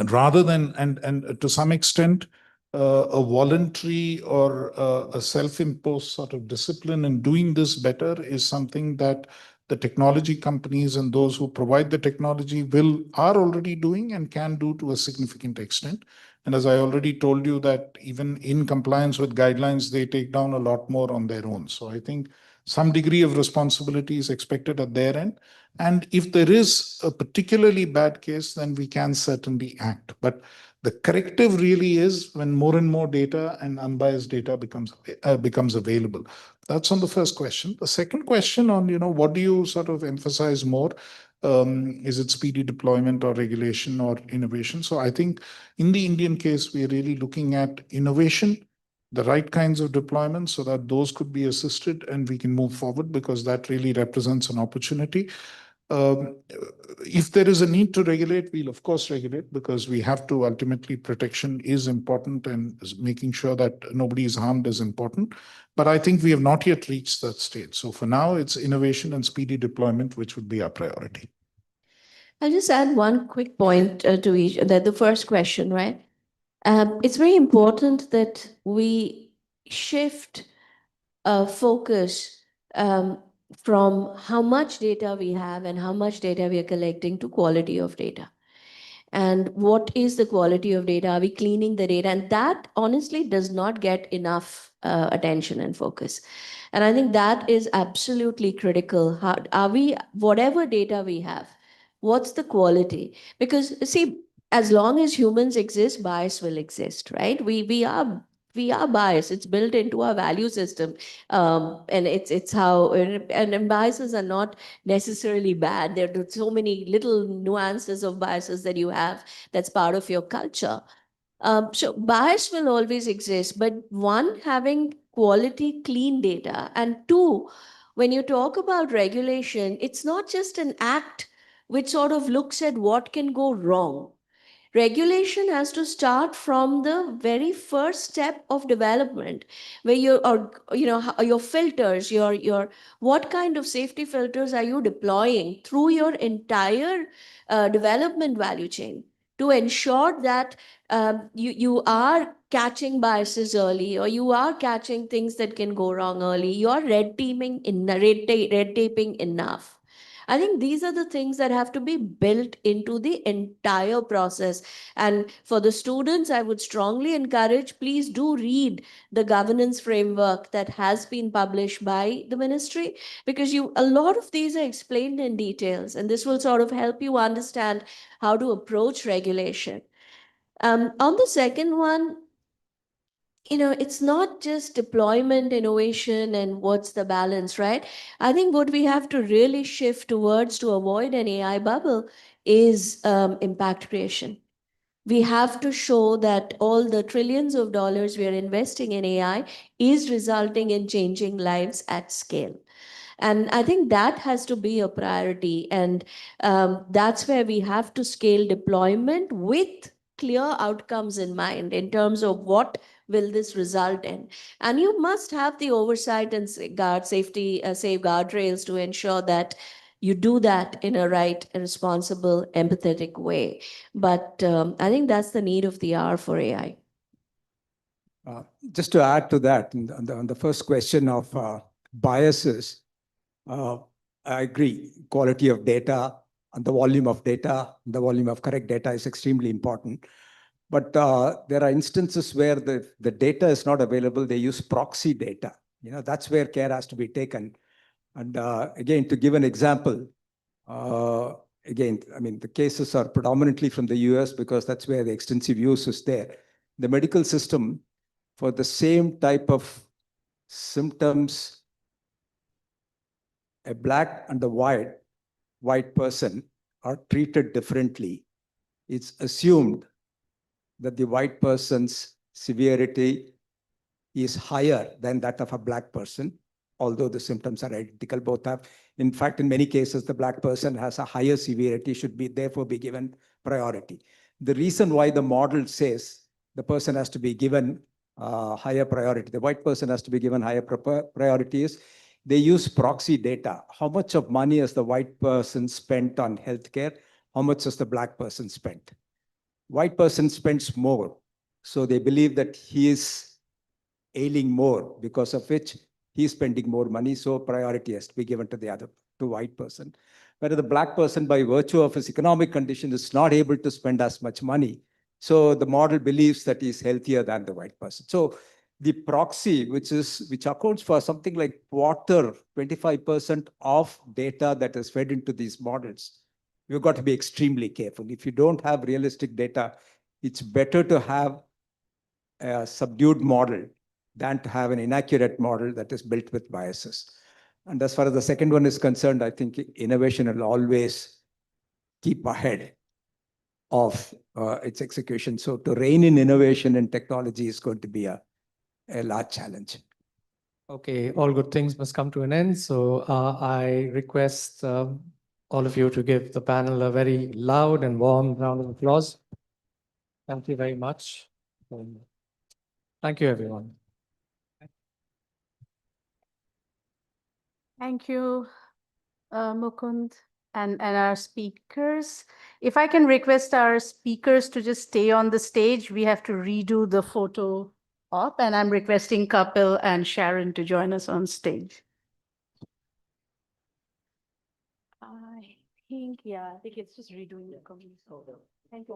rather than, and to some extent, a voluntary or a self-imposed sort of discipline in doing this better is something that the technology companies and those who provide the technology are already doing and can do to a significant extent. And as I already told you, that even in compliance with guidelines, they take down a lot more on their own. So I think some degree of responsibility is expected at their end. And if there is a particularly bad case, then we can certainly act. But the corrective really is when more and more data and unbiased data becomes available. That's on the first question. The second question on, what do you sort of emphasize more? Is it speedy deployment or regulation or innovation? So I think in the Indian case, we're really looking at innovation, the right kinds of deployment, so that those could be assisted and we can move forward, because that really represents an opportunity. If there is a need to regulate, we'll of course regulate, because we have to ultimately, protection is important, and making sure that nobody is harmed is important. But I think we have not yet reached that stage. So for now, it's innovation and speedy deployment, which would be our priority. I'll just add one quick point to each, that the first question, right? It's very important that we shift focus from how much data we have and how much data we are collecting to quality of data. And what is the quality of data? Are we cleaning the data? And that honestly does not get enough attention and focus. And I think that is absolutely critical. How are we, whatever data we have, what's the quality? Because see, as long as humans exist, bias will exist, right? We are biased. It's built into our value system, and it's how. And biases are not necessarily bad. There are so many little nuances of biases that you have that's part of your culture. So bias will always exist, but one, having quality, clean data, and two, when you talk about regulation, it's not just an act which sort of looks at what can go wrong. Regulation has to start from the very first step of development, where your filters, your what kind of safety filters are you deploying through your entire development value chain to ensure that you are catching biases early, or you are catching things that can go wrong early. You're red taping enough. I think these are the things that have to be built into the entire process. And for the students, I would strongly encourage, please do read the governance framework that has been published by the ministry, because a lot of these are explained in details, and this will sort of help you understand how to approach regulation. On the second one, it's not just deployment, innovation, and what's the balance, right? I think what we have to really shift towards to avoid an AI bubble is impact creation. We have to show that all the trillions of dollars we are investing in AI is resulting in changing lives at scale. And I think that has to be a priority. And that's where we have to scale deployment with clear outcomes in mind in terms of what will this result in. And you must have the oversight and safeguard rails to ensure that you do that in a right, responsible, empathetic way. But I think that's the need of the hour for AI. Just to add to that, on the first question of biases, I agree. Quality of data and the volume of data, the volume of correct data is extremely important. But there are instances where the data is not available. They use proxy data. That's where care has to be taken. And again, to give an example, again, I mean, the cases are predominantly from the US because that's where the extensive use is there. The medical system, for the same type of symptoms, a black and a white person are treated differently. It's assumed that the white person's severity is higher than that of a black person, although the symptoms are identical. Both have, in fact, in many cases, the black person has a higher severity, should be therefore be given priority. The reason why the model says the person has to be given higher priority, the white person has to be given higher priority is they use proxy data. How much of money has the white person spent on healthcare? How much has the black person spent? White person spends more. So they believe that he is ailing more, because of which he's spending more money. So priority has to be given to the white person. Whereas the black person, by virtue of his economic condition, is not able to spend as much money. So the model believes that he's healthier than the white person. So the proxy, which accounts for something like 25% of data that is fed into these models, you've got to be extremely careful. If you don't have realistic data, it's better to have a subdued model than to have an inaccurate model that is built with biases. And as far as the second one is concerned, I think innovation will always keep ahead of its execution. So to rein in innovation and technology is going to be a large challenge. Okay, all good things must come to an end. So I request all of you to give the panel a very loud and warm round of applause. Thank you very much. Thank you, everyone. Thank you, Mukund, and our speakers. If I can request our speakers to just stay on the stage, we have to redo the photo op, and I'm requesting Kapil and Sharon to join us on stage. I think it's just redoing the company's photo. Thank you.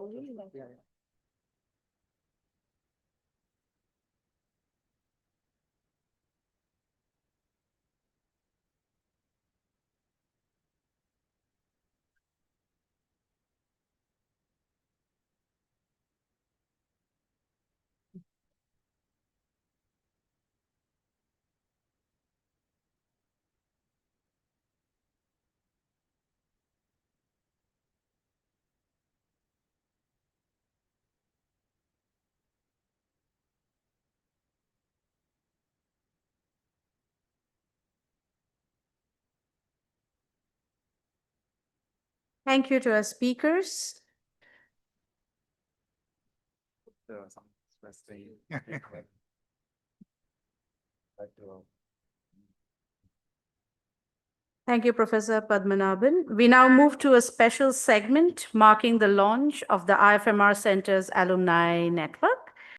Thank you to our speakers. Thank you, Professor Padmanabhan. We now move to a special segment marking the launch of the IFMR Centres Alumni Network.